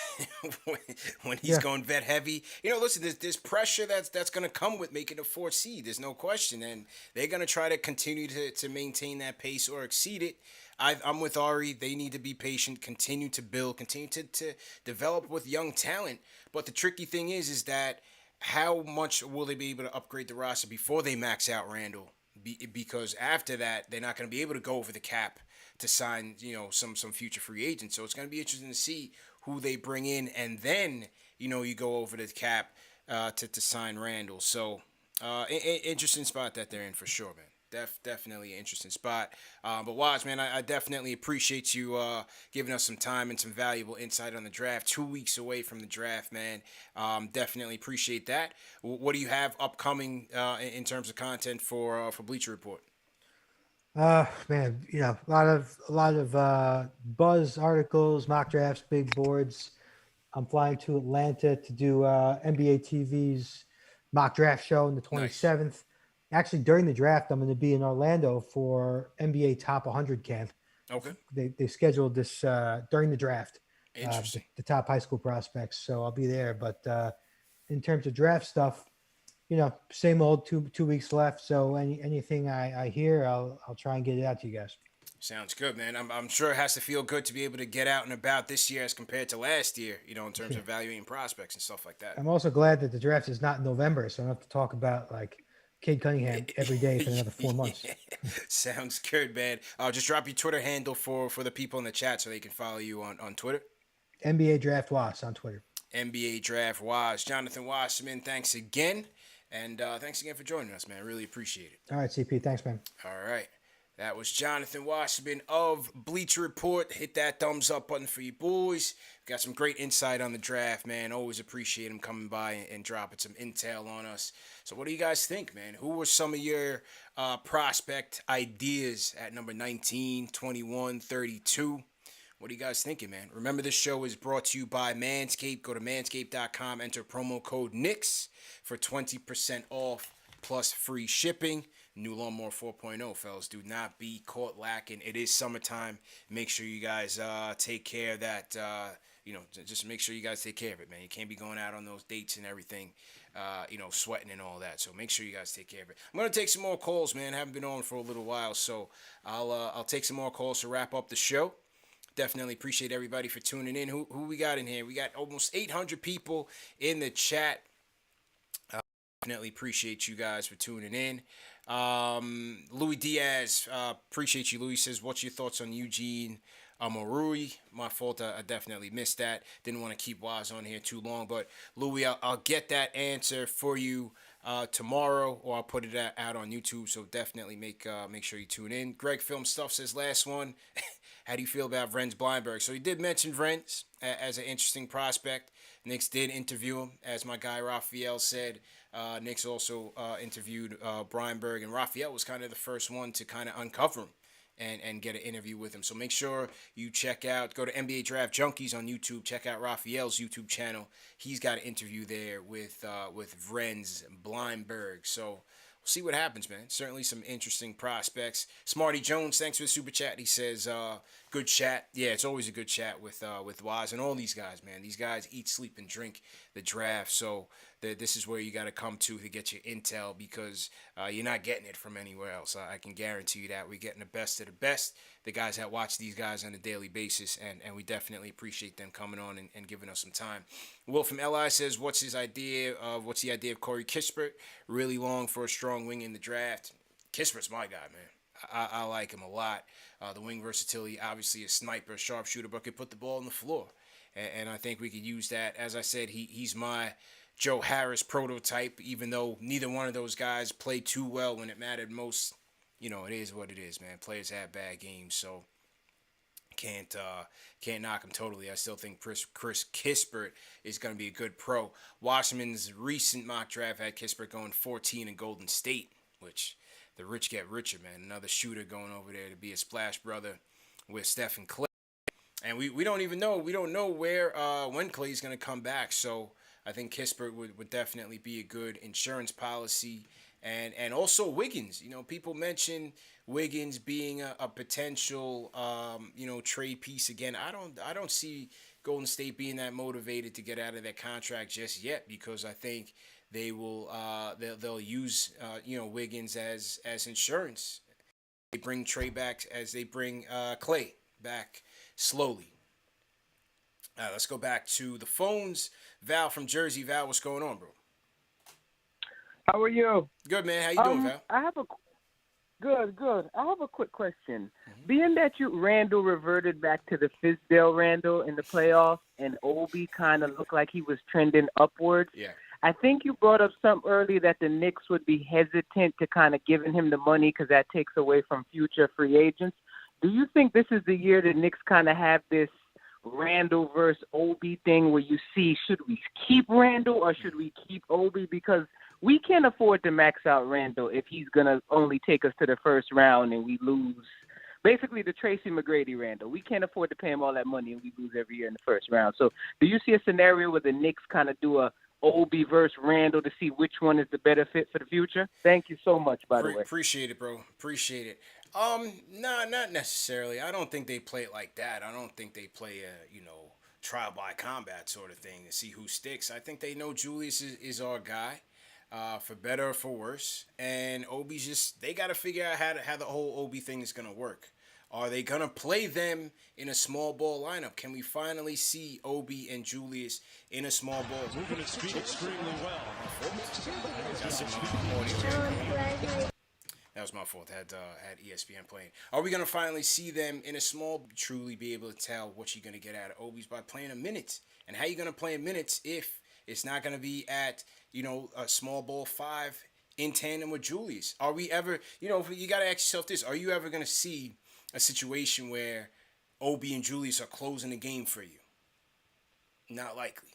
when he's going vet heavy? Listen, there's pressure that's going to come with making a 4th seed. There's no question, and they're going to try to continue to maintain that pace or exceed it. I'm with Ari. They need to be patient, continue to build, continue to develop with young talent. But the tricky thing is that how much will they be able to upgrade the roster before they max out Randall? Because after that, they're not going to be able to go over the cap to sign, some future free agents. So it's going to be interesting to see who they bring in, and then, you go over the cap to sign Randall. So interesting spot that they're in for sure, man. Definitely an interesting spot. But Waz, man, I definitely appreciate you giving us some time and some valuable insight on the draft. 2 weeks away from the draft, man. Definitely appreciate that. What do you have upcoming in terms of content for Bleacher Report? Man, a lot of buzz articles, mock drafts, big boards. I'm flying to Atlanta to do NBA TV's mock draft show on the 27th. Nice. Actually, during the draft, I'm going to be in Orlando for NBA Top 100 camp. Okay. They scheduled this during the draft. Interesting. The top high school prospects, so I'll be there. But in terms of draft stuff, same old. 2 weeks left. So anything I hear, I'll try and get it out to you guys. Sounds good, man. I'm sure it has to feel good to be able to get out and about this year as compared to last year, in terms of evaluating prospects and stuff like that. I'm also glad that the draft is not in November, so I don't have to talk about Cade Cunningham every day for another 4 months. Sounds good, man. Just drop your Twitter handle for the people in the chat so they can follow you on Twitter. NBA Draft Was on Twitter. NBA Draft Was. Jonathan Wasserman, thanks again. And thanks again for joining us, man. I really appreciate it. All right, CP. Thanks, man. All right. That was Jonathan Wasserman of Bleacher Report. Hit that thumbs up button for you boys. Got some great insight on the draft, man. Always appreciate him coming by and dropping some intel on us. So what do you guys think, man? Who were some of your prospect ideas at number 19, 21, 32? What are you guys thinking, man? Remember, this show is brought to you by Manscaped. Go to manscaped.com, enter promo code Knicks for 20% off plus free shipping. New Lawnmower 4.0, fellas. Do not be caught lacking. It is summertime. Make sure you guys take care of that. Just make sure you guys take care of it, man. You can't be going out on those dates and everything, sweating and all that. So make sure you guys take care of it. I'm going to take some more calls, man. I haven't been on for a little while, so I'll take some more calls to wrap up the show. Definitely appreciate everybody for tuning in. Who we got in here? We got almost 800 people in the chat. Definitely appreciate you guys for tuning in. Louis Diaz, appreciate you. Louis says, what's your thoughts on Eugene Amorui? My fault, I definitely missed that. Didn't want to keep Waz on here too long, but Louis, I'll get that answer for you tomorrow, or I'll put it out on YouTube. So definitely make sure you tune in. Greg Film Stuff says, last one. How do you feel about Vrenz Blindberg? So he did mention Vrenz as an interesting prospect. Knicks did interview him, as my guy Raphael said. Knicks also interviewed Blindberg, and Raphael was kind of the first one to kind of uncover him and get an interview with him. So make sure you go to NBA Draft Junkies on YouTube. Check out Raphael's YouTube channel. He's got an interview there with Vrenz Blindberg. So we'll see what happens, man. Certainly some interesting prospects. Smarty Jones, thanks for the super chat. He says, good chat. Yeah, it's always a good chat with Waz and all these guys, man. These guys eat, sleep, and drink the draft. So this is where you got to come to get your intel, because you're not getting it from anywhere else. I can guarantee you that. We're getting the best of the best, the guys that watch these guys on a daily basis, and we definitely appreciate them coming on and giving us some time. Will from LI says, what's the idea of Corey Kispert? Really long for a strong wing in the draft. Kispert's my guy, man. I like him a lot. The wing versatility, obviously a sniper, sharpshooter, but could put the ball on the floor. And I think we could use that. As I said, he's my Joe Harris prototype, even though neither one of those guys played too well when it mattered most. It is what it is, man. Players have bad games, so can't knock him totally. I still think Chris Kispert is going to be a good pro. Wasserman's recent mock draft had Kispert going 14 in Golden State, which the rich get richer, man. Another shooter going over there to be a splash brother with Steph and Clay. And we don't even know. We don't know when Clay's going to come back. So I think Kispert would definitely be a good insurance policy. And also Wiggins. People mention Wiggins being a potential, trade piece again. I don't see Golden State being that motivated to get out of that contract just yet, because I think they will they'll use Wiggins as insurance. They bring Trey back as they bring Clay back slowly. Let's go back to the phones. Val from Jersey. Val, what's going on, bro? How are you? Good, man. How you doing, Val? Good. I have a quick question. Mm-hmm. Being that Randall reverted back to the Fizdale Randall in the playoffs, and Obi kind of looked like he was trending upwards. Yeah. I think you brought up something early that the Knicks would be hesitant to kind of giving him the money because that takes away from future free agents. Do you think this is the year the Knicks kind of have this Randall versus Obi thing where you see, should we keep Randall or should we keep Obi? Because we can't afford to max out Randall if he's going to only take us to the first round and we lose. Basically, the Tracy McGrady Randall. We can't afford to pay him all that money and we lose every year in the first round. So do you see a scenario where the Knicks kind of do a Obi versus Randall to see which one is the better fit for the future? Thank you so much, by the way. Appreciate it, bro. Appreciate it. No, not necessarily. I don't think they play it like that. I don't think they play a, trial by combat sort of thing to see who sticks. I think they know Julius is our guy, for better or for worse. And Obi's just, they got to figure out how the whole Obi thing is going to work. Are they going to play them in a small ball lineup? Can we finally see Obi and Julius in a small ball? Moving his feet extremely well. That was my fault. Had ESPN playing. Are we going to finally see them in a small, truly be able to tell what you're going to get out of Obi's by playing a minute? And how you going to play in minutes if it's not going to be at, a small ball 5 in tandem with Julius? Are we ever, you got to ask yourself this: are you ever going to see a situation where Obi and Julius are closing the game for you? Not likely.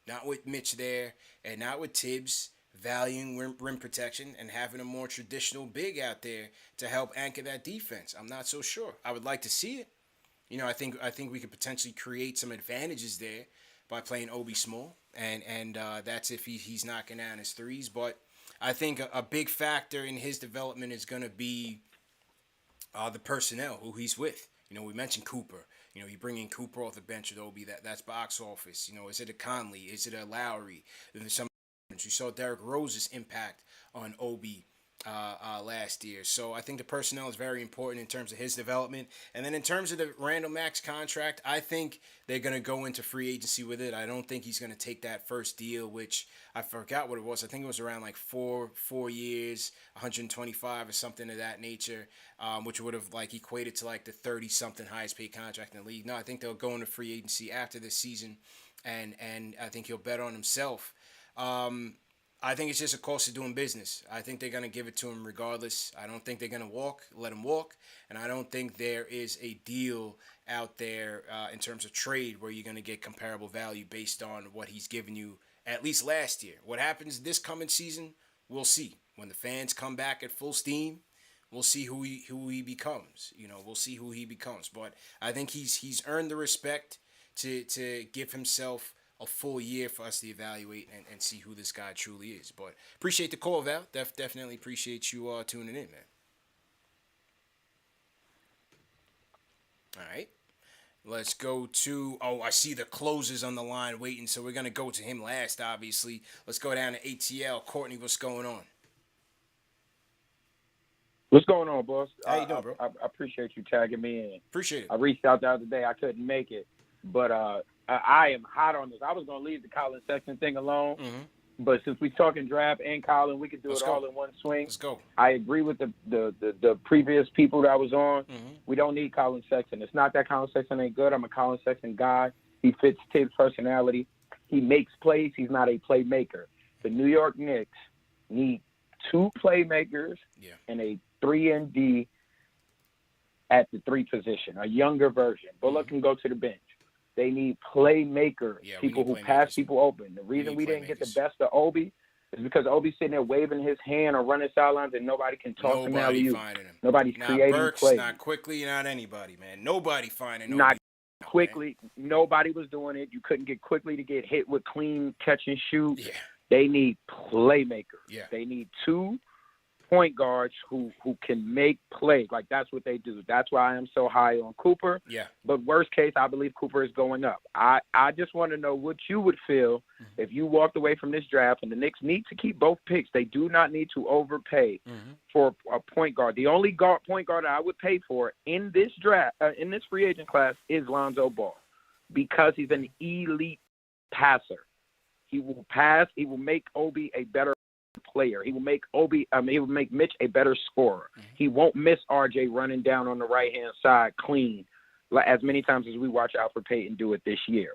Not with Mitch there, and not with Tibbs valuing rim protection and having a more traditional big out there to help anchor that defense. I'm not so sure. I would like to see it. I think we could potentially create some advantages there by playing Obi small, and that's if he's knocking down his threes. But I think a big factor in his development is going to be the personnel, who he's with. We mentioned Cooper. You bring in Cooper off the bench with Obi. That's box office. Is it a Conley? Is it a Lowry? There's some. You saw Derrick Rose's impact on Obi last year. So I think the personnel is very important in terms of his development. And then in terms of the Randall Max contract, I think they're going to go into free agency with it. I don't think he's going to take that first deal, which I forgot what it was. I think it was around like four years, 125 or something of that nature, which would have like equated to like the 30-something highest paid contract in the league. No, I think they'll go into free agency after this season, and I think he'll bet on himself. I think it's just a cost of doing business. I think they're going to give it to him regardless. I don't think they're going to let him walk. And I don't think there is a deal out there in terms of trade where you're going to get comparable value based on what he's given you at least last year. What happens this coming season, we'll see. When the fans come back at full steam, we'll see who he becomes. We'll see who he becomes. But I think he's earned the respect to give himself a full year for us to evaluate and see who this guy truly is. But appreciate the call, Val. Definitely appreciate you tuning in, man. All right. Let's go to, I see the closers on the line waiting, so we're going to go to him last, obviously. Let's go down to ATL. Courtney, what's going on? What's going on, boss? How you doing, bro? I appreciate you tagging me in. Appreciate it. I reached out the other day. I couldn't make it, but I am hot on this. I was going to leave the Colin Sexton thing alone, but since we're talking draft and Colin, we could do it all in one swing. Let's go. I agree with the previous people that was on. We don't need Colin Sexton. It's not that Colin Sexton ain't good. I'm a Colin Sexton guy. He fits Tibbs' personality. He makes plays. He's not a playmaker. The New York Knicks need two playmakers and a 3-and-D at the 3 position, a younger version. Bullock can go to the bench. They need playmakers, people who pass people open. The reason we didn't get the best of Obi is because Obi's sitting there waving his hand or running sidelines and nobody can talk him out of you. Nobody's creating Burks, plays. Not quickly, not anybody, man. Nobody finding Obi. Not quickly. Nobody was doing it. You couldn't get quickly to get hit with clean catch and shoot. Yeah. They need playmakers. Yeah. They need 2 point guards who can make plays. Like, that's what they do. That's why I am so high on Cooper. Yeah. But worst case, I believe Cooper is going up. I just want to know what you would feel if you walked away from this draft, and the Knicks need to keep both picks. They do not need to overpay for a point guard. The only point guard I would pay for in this draft, in this free agent class, is Lonzo Ball, because he's an elite passer. He will pass. He will make Obi a better player. He will make Mitch a better scorer. He won't miss RJ running down on the right-hand side clean as many times as we watch Alfred Payton do it this year.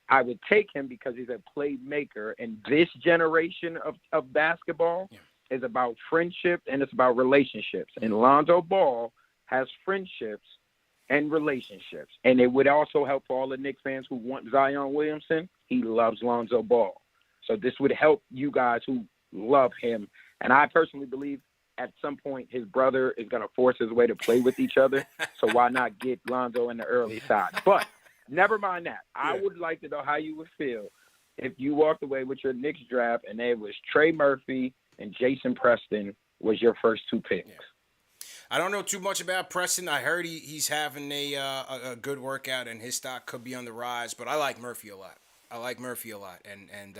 I would take him because he's a playmaker, and this generation of basketball is about friendship and it's about relationships. And Lonzo Ball has friendships and relationships. And it would also help for all the Knicks fans who want Zion Williamson. He loves Lonzo Ball. So this would help you guys who love him. And I personally believe at some point his brother is going to force his way to play with each other. So why not get Lonzo in the early side? But never mind that. I would like to know how you would feel if you walked away with your Knicks draft and it was Trey Murphy and Jason Preston was your first 2 picks. Yeah. I don't know too much about Preston. I heard he's having a good workout and his stock could be on the rise, but I like Murphy a lot. And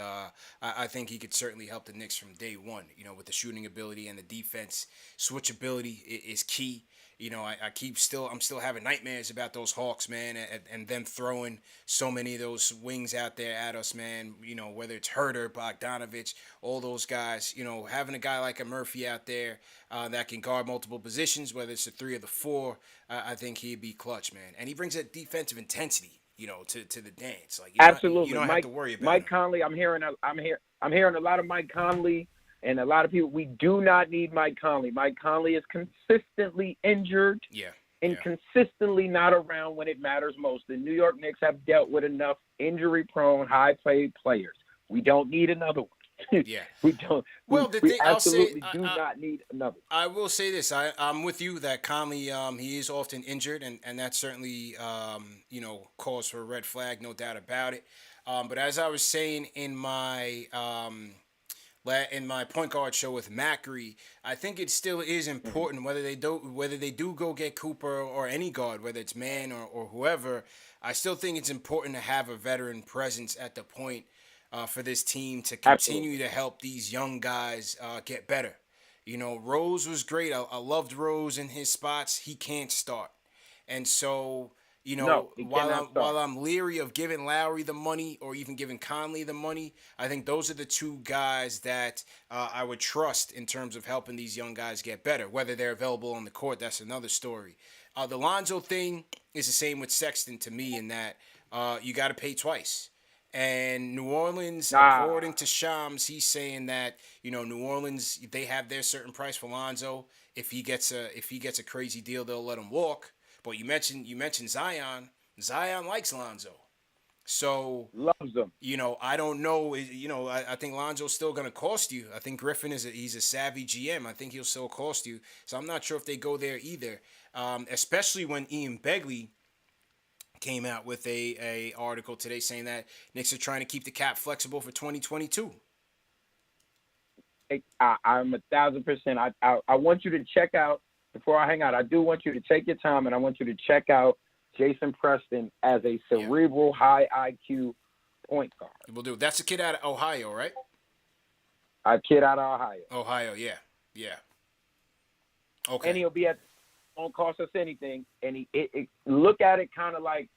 I think he could certainly help the Knicks from day one. With the shooting ability and the defense switchability is key. I'm still having nightmares about those Hawks, man, and them throwing so many of those wings out there at us, man. Whether it's Herter, Bogdanovich, all those guys. Having a guy like a Murphy out there that can guard multiple positions, whether it's the 3 or the 4, I think he'd be clutch, man. And he brings that defensive intensity, to the dance. Like, absolutely, you don't have to worry about Mike him. Conley. I'm hearing a lot of Mike Conley And a lot of people, we do not need Mike Conley. Mike Conley is consistently injured and consistently not around when it matters most. The New York Knicks have dealt with enough injury-prone, high-paid players. We don't need another one. We don't. Well, we absolutely do not need another. I will say this. I'm with you that Conley, he is often injured, and that certainly, calls for a red flag, no doubt about it. But as I was saying in my point guard show with Macri, I think it still is important whether they do go get Cooper or any guard, whether it's Man or whoever. I still think it's important to have a veteran presence at the point for this team to continue to help these young guys get better. Rose was great. I loved Rose in his spots. He can't start, and so. While I'm leery of giving Lowry the money or even giving Conley the money, I think those are the two guys that I would trust in terms of helping these young guys get better. Whether they're available on the court, that's another story. The Lonzo thing is the same with Sexton to me in that you got to pay twice. And New Orleans, according to Shams, he's saying that New Orleans, they have their certain price for Lonzo. If he gets a crazy deal, they'll let him walk. But you mentioned Zion. Zion likes Lonzo, so loves him. I don't know. I think Lonzo's still going to cost you. I think Griffin he's a savvy GM. I think he'll still cost you. So I'm not sure if they go there either. Especially when Ian Begley came out with a article today saying that Knicks are trying to keep the cap flexible for 2022. I'm 1,000%. I want you to check out. Before I hang out, I do want you to take your time, and I want you to check out Jason Preston as a cerebral, high IQ point guard. We'll do. That's a kid out of Ohio, right? A kid out of Ohio. Ohio, yeah. Okay. And he'll be won't cost us anything. And look at it kind of like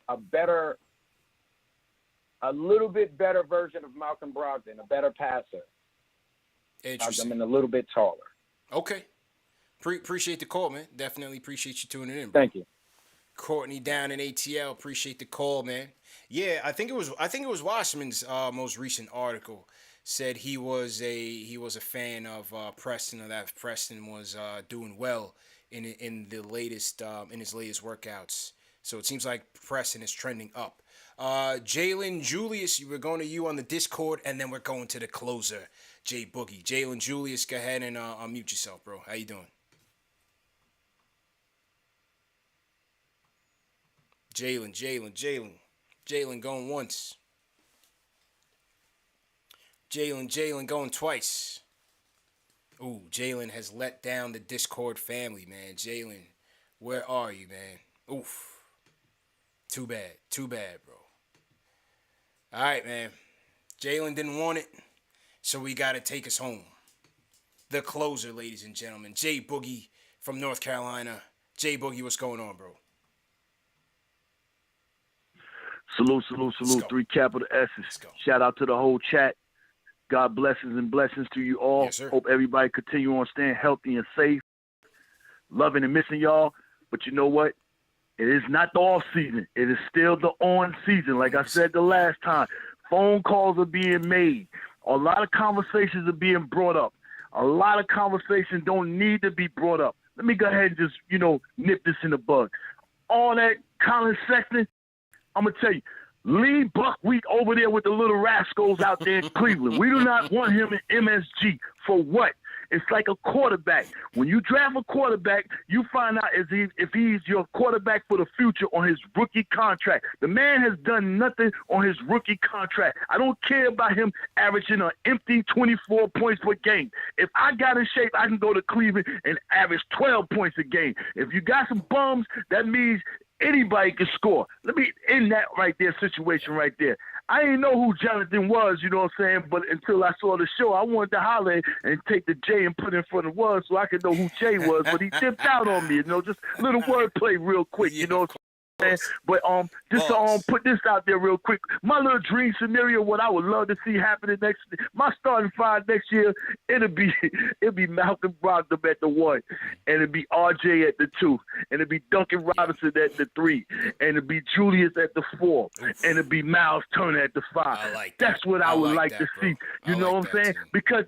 a little bit better version of Malcolm Brogdon, a better passer. Interesting. I mean, a little bit taller. Okay. Appreciate the call, man. Definitely appreciate you tuning in, bro. Thank you. Courtney down in ATL. Appreciate the call, man. Yeah, I think it was Wasserman's most recent article said he was a fan of Preston, or that Preston was doing well in his latest workouts. So it seems like Preston is trending up. Jalen Julius, we're going to you on the Discord, and then we're going to the closer, Jay Boogie. Jalen Julius, go ahead and unmute yourself, bro. How you doing? Jalen going once. Jalen going twice. Ooh, Jalen has let down the Discord family, man. Jalen, where are you, man? Oof. Too bad, bro. All right, man. Jalen didn't want it, so we got to take us home. The closer, ladies and gentlemen. Jay Boogie from North Carolina. Jay Boogie, what's going on, bro? Salute. 3 capital S's. Shout out to the whole chat. God blessings and blessings to you all. Yes, sir. Hope everybody continue on staying healthy and safe. Loving and missing y'all. But you know what? It is not the off season. It is still the on season. Like I said the last time, phone calls are being made. A lot of conversations are being brought up. A lot of conversations don't need to be brought up. Let me go ahead and just, nip this in the bud. All that Colin Sexton, I'm going to tell you, leave Buckwheat over there with the little rascals out there in Cleveland. We do not want him in MSG. For what? It's like a quarterback. When you draft a quarterback, you find out if he's your quarterback for the future on his rookie contract. The man has done nothing on his rookie contract. I don't care about him averaging an empty 24 points per game. If I got in shape, I can go to Cleveland and average 12 points a game. If you got some bums, that means anybody can score. Let me end that right there, situation right there. I didn't know who Jonathan was, you know what I'm saying? But until I saw the show, I wanted to holler and take the J and put in front of was so I could know who Jay was. But he dipped out on me, just a little wordplay real quick, you know what I'm saying? But just to put this out there real quick, my little dream scenario, what I would love to see happening my starting five next year, it'll be Malcolm Brogdon at the 1, and it'll be RJ at the 2, and it'll be Duncan Robinson at the 3, and it'll be Julius at the 4, and it'll be Miles Turner at the 5. That's what I would like to see. You know what I'm saying? Because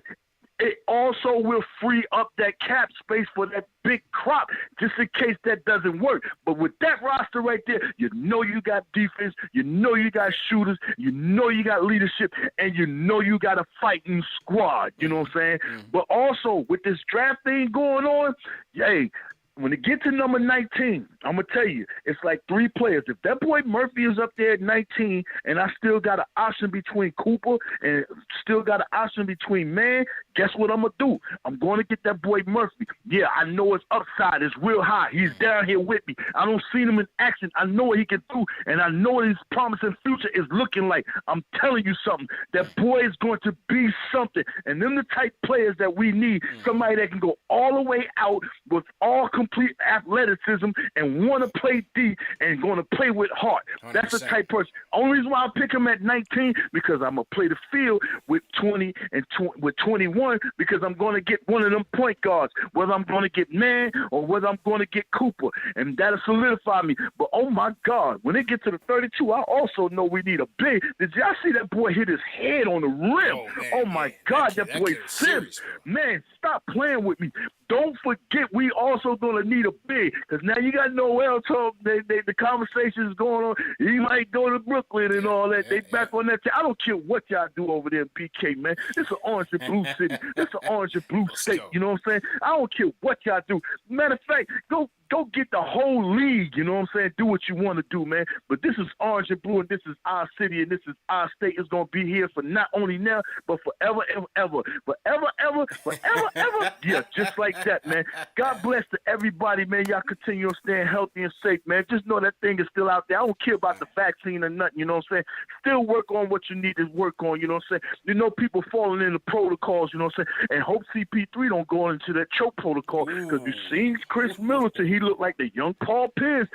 it also will free up that cap space for that big crop, just in case that doesn't work. But with that roster right there, you know you got defense, you know you got shooters, you know you got leadership, and you know you got a fighting squad. You know what I'm saying? But also, with this draft thing going on, hey, when it gets to number 19, I'm going to tell you, it's like 3 players. If that boy Murphy is up there at 19 and I still got an option between Cooper and still got an option between Man, guess what I'm going to do? I'm going to get that boy Murphy. Yeah, I know his upside is real high. He's down here with me. I don't see him in action. I know what he can do, and I know what his promising future is looking like. I'm telling you something. That boy is going to be something. And them the type players that we need, somebody that can go all the way out with all complete athleticism and want to play D and going to play with heart. 100%. That's the type person. Only reason why I pick him at 19 because I'm going to play the field with 20 and with 21 because I'm going to get one of them point guards, whether I'm going to get Man or whether I'm going to get Cooper, and that'll solidify me. But oh my God, when it gets to the 32, I also know we need a big. Did y'all see that boy hit his head on the rim? Oh my God, that boy serious. Man, stop playing with me. Don't forget, we also going to need a big, because now you got Noel talk. The conversation is going on. He might go to Brooklyn and all that. They back on that. I don't care what y'all do over there in PK, man. It's an orange and blue city. It's an orange and blue state. You know what I'm saying? I don't care what y'all do. Matter of fact, go get the whole league, you know what I'm saying? Do what you want to do, man. But this is orange and blue, and this is our city, and this is our state. It's going to be here for not only now, but forever and ever. Forever, ever, forever, ever. Yeah, just like that, man. God bless to everybody, man. Y'all continue on staying healthy and safe, man. Just know that thing is still out there. I don't care about the vaccine or nothing, you know what I'm saying? Still work on what you need to work on, you know what I'm saying? You know people falling into protocols, you know what I'm saying? And hope CP3 don't go into that choke protocol, because you seen Chris Middleton, he looked like the young Paul Pierce.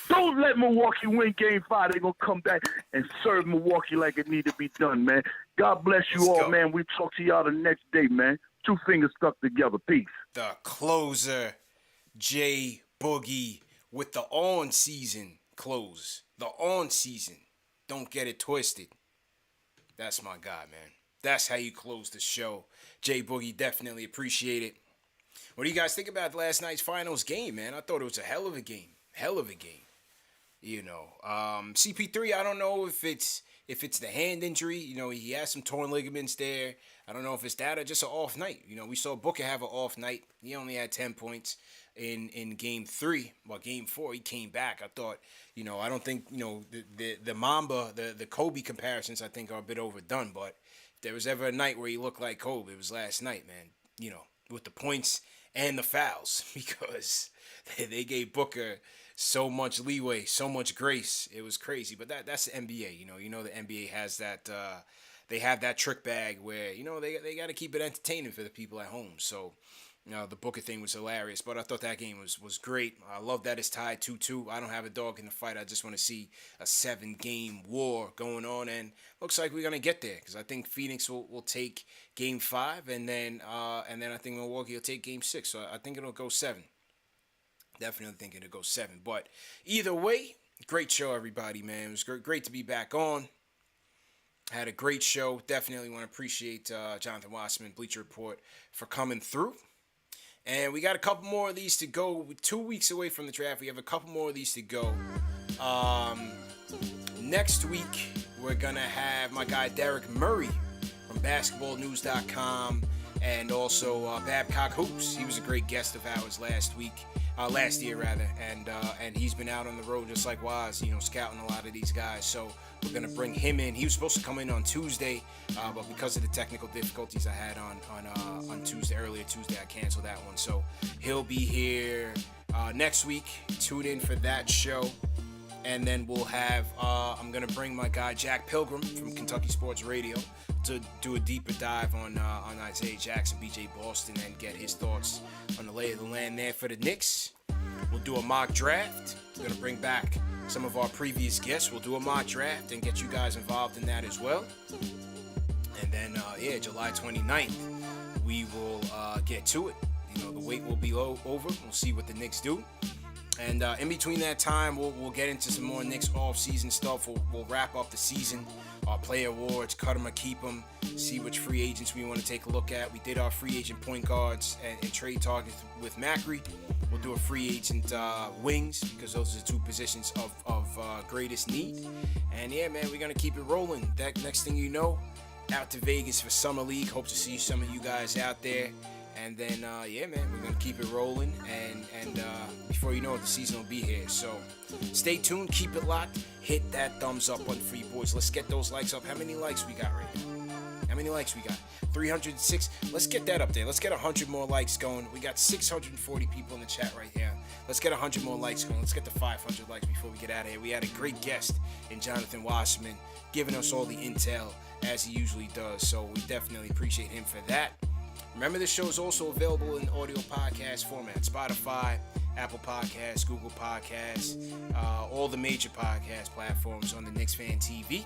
Don't let Milwaukee win Game 5. They're going to come back and serve Milwaukee like it need to be done, man. God bless you all, man. We talk to y'all the next day, man. 2 fingers stuck together. Peace. The closer, J Boogie, with the on-season close. The on-season. Don't get it twisted. That's my guy, man. That's how you close the show. J Boogie, definitely appreciate it. What do you guys think about last night's finals game, man? I thought it was a hell of a game. Hell of a game. You know, CP3, I don't know if it's the hand injury. You know, he has some torn ligaments there. I don't know if it's that or just an off night. You know, we saw Booker have an off night. He only had 10 points in Game 3. Well, Game 4, he came back. I thought, you know, I don't think, you know, the Mamba, the Kobe comparisons, I think are a bit overdone. But if there was ever a night where he looked like Kobe, it was last night, man. You know, with the points and the fouls, because they gave Booker so much leeway, so much grace. It was crazy. But that's the NBA. You know the NBA has that. They have that trick bag where, you know, they got to keep it entertaining for the people at home. So, you know, the Booker thing was hilarious. But I thought that game was great. I love that it's tied 2-2. I don't have a dog in the fight. I just want to see a 7-game war going on. And looks like we're going to get there, because I think Phoenix will take Game 5. And then I think Milwaukee will take Game 6. So I think it'll go 7. Definitely thinking it'll go 7. But either way, great show, everybody, man. It was great to be back on. Had a great show. Definitely want to appreciate Jonathan Wasserman, Bleacher Report, for coming through. And we got a couple more of these to go. We're 2 weeks away from the draft. We have a couple more of these to go. Next week, we're going to have my guy Derek Murray from basketballnews.com and also Babcock Hoops. He was a great guest of ours last year, and he's been out on the road just like Waz, you know, scouting a lot of these guys. So we're gonna bring him in. He was supposed to come in on Tuesday, but because of the technical difficulties I had on Tuesday, earlier Tuesday, I canceled that one. So he'll be here next week. Tune in for that show. And then we'll have, I'm going to bring my guy Jack Pilgrim from Kentucky Sports Radio to do a deeper dive on Isaiah Jackson, BJ Boston, and get his thoughts on the lay of the land there for the Knicks. We'll do a mock draft. We're going to bring back some of our previous guests. We'll do a mock draft and get you guys involved in that as well. And then, July 29th, we will get to it. You know, the wait will be over. We'll see what the Knicks do. And in between that time, we'll get into some more Knicks off-season stuff. We'll wrap up the season, our player awards, cut them or keep them, see which free agents we want to take a look at. We did our free agent point guards and trade targets with Macri. We'll do a free agent wings because those are the two positions of greatest need. And yeah, man, we're going to keep it rolling. That next thing you know, out to Vegas for Summer League. Hope to see some of you guys out there. And then, yeah, man, we're going to keep it rolling. And before you know it, the season will be here. So stay tuned. Keep it locked. Hit that thumbs up button for you boys. Let's get those likes up. How many likes we got right now? How many likes we got? 306. Let's get that up there. Let's get 100 more likes going. We got 640 people in the chat right here. Let's get 100 more likes going. Let's get to 500 likes before we get out of here. We had a great guest in Jonathan Wasserman, giving us all the intel as he usually does. So we definitely appreciate him for that. Remember, this show is also available in audio podcast format. Spotify, Apple Podcasts, Google Podcasts, all the major podcast platforms on the KnicksFanTV.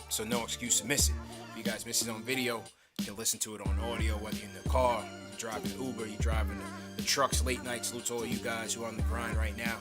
So no excuse to miss it. If you guys miss it on video, you can listen to it on audio, whether you're in the car, you're driving Uber, you're driving the trucks late night. Salute to all you guys who are on the grind right now.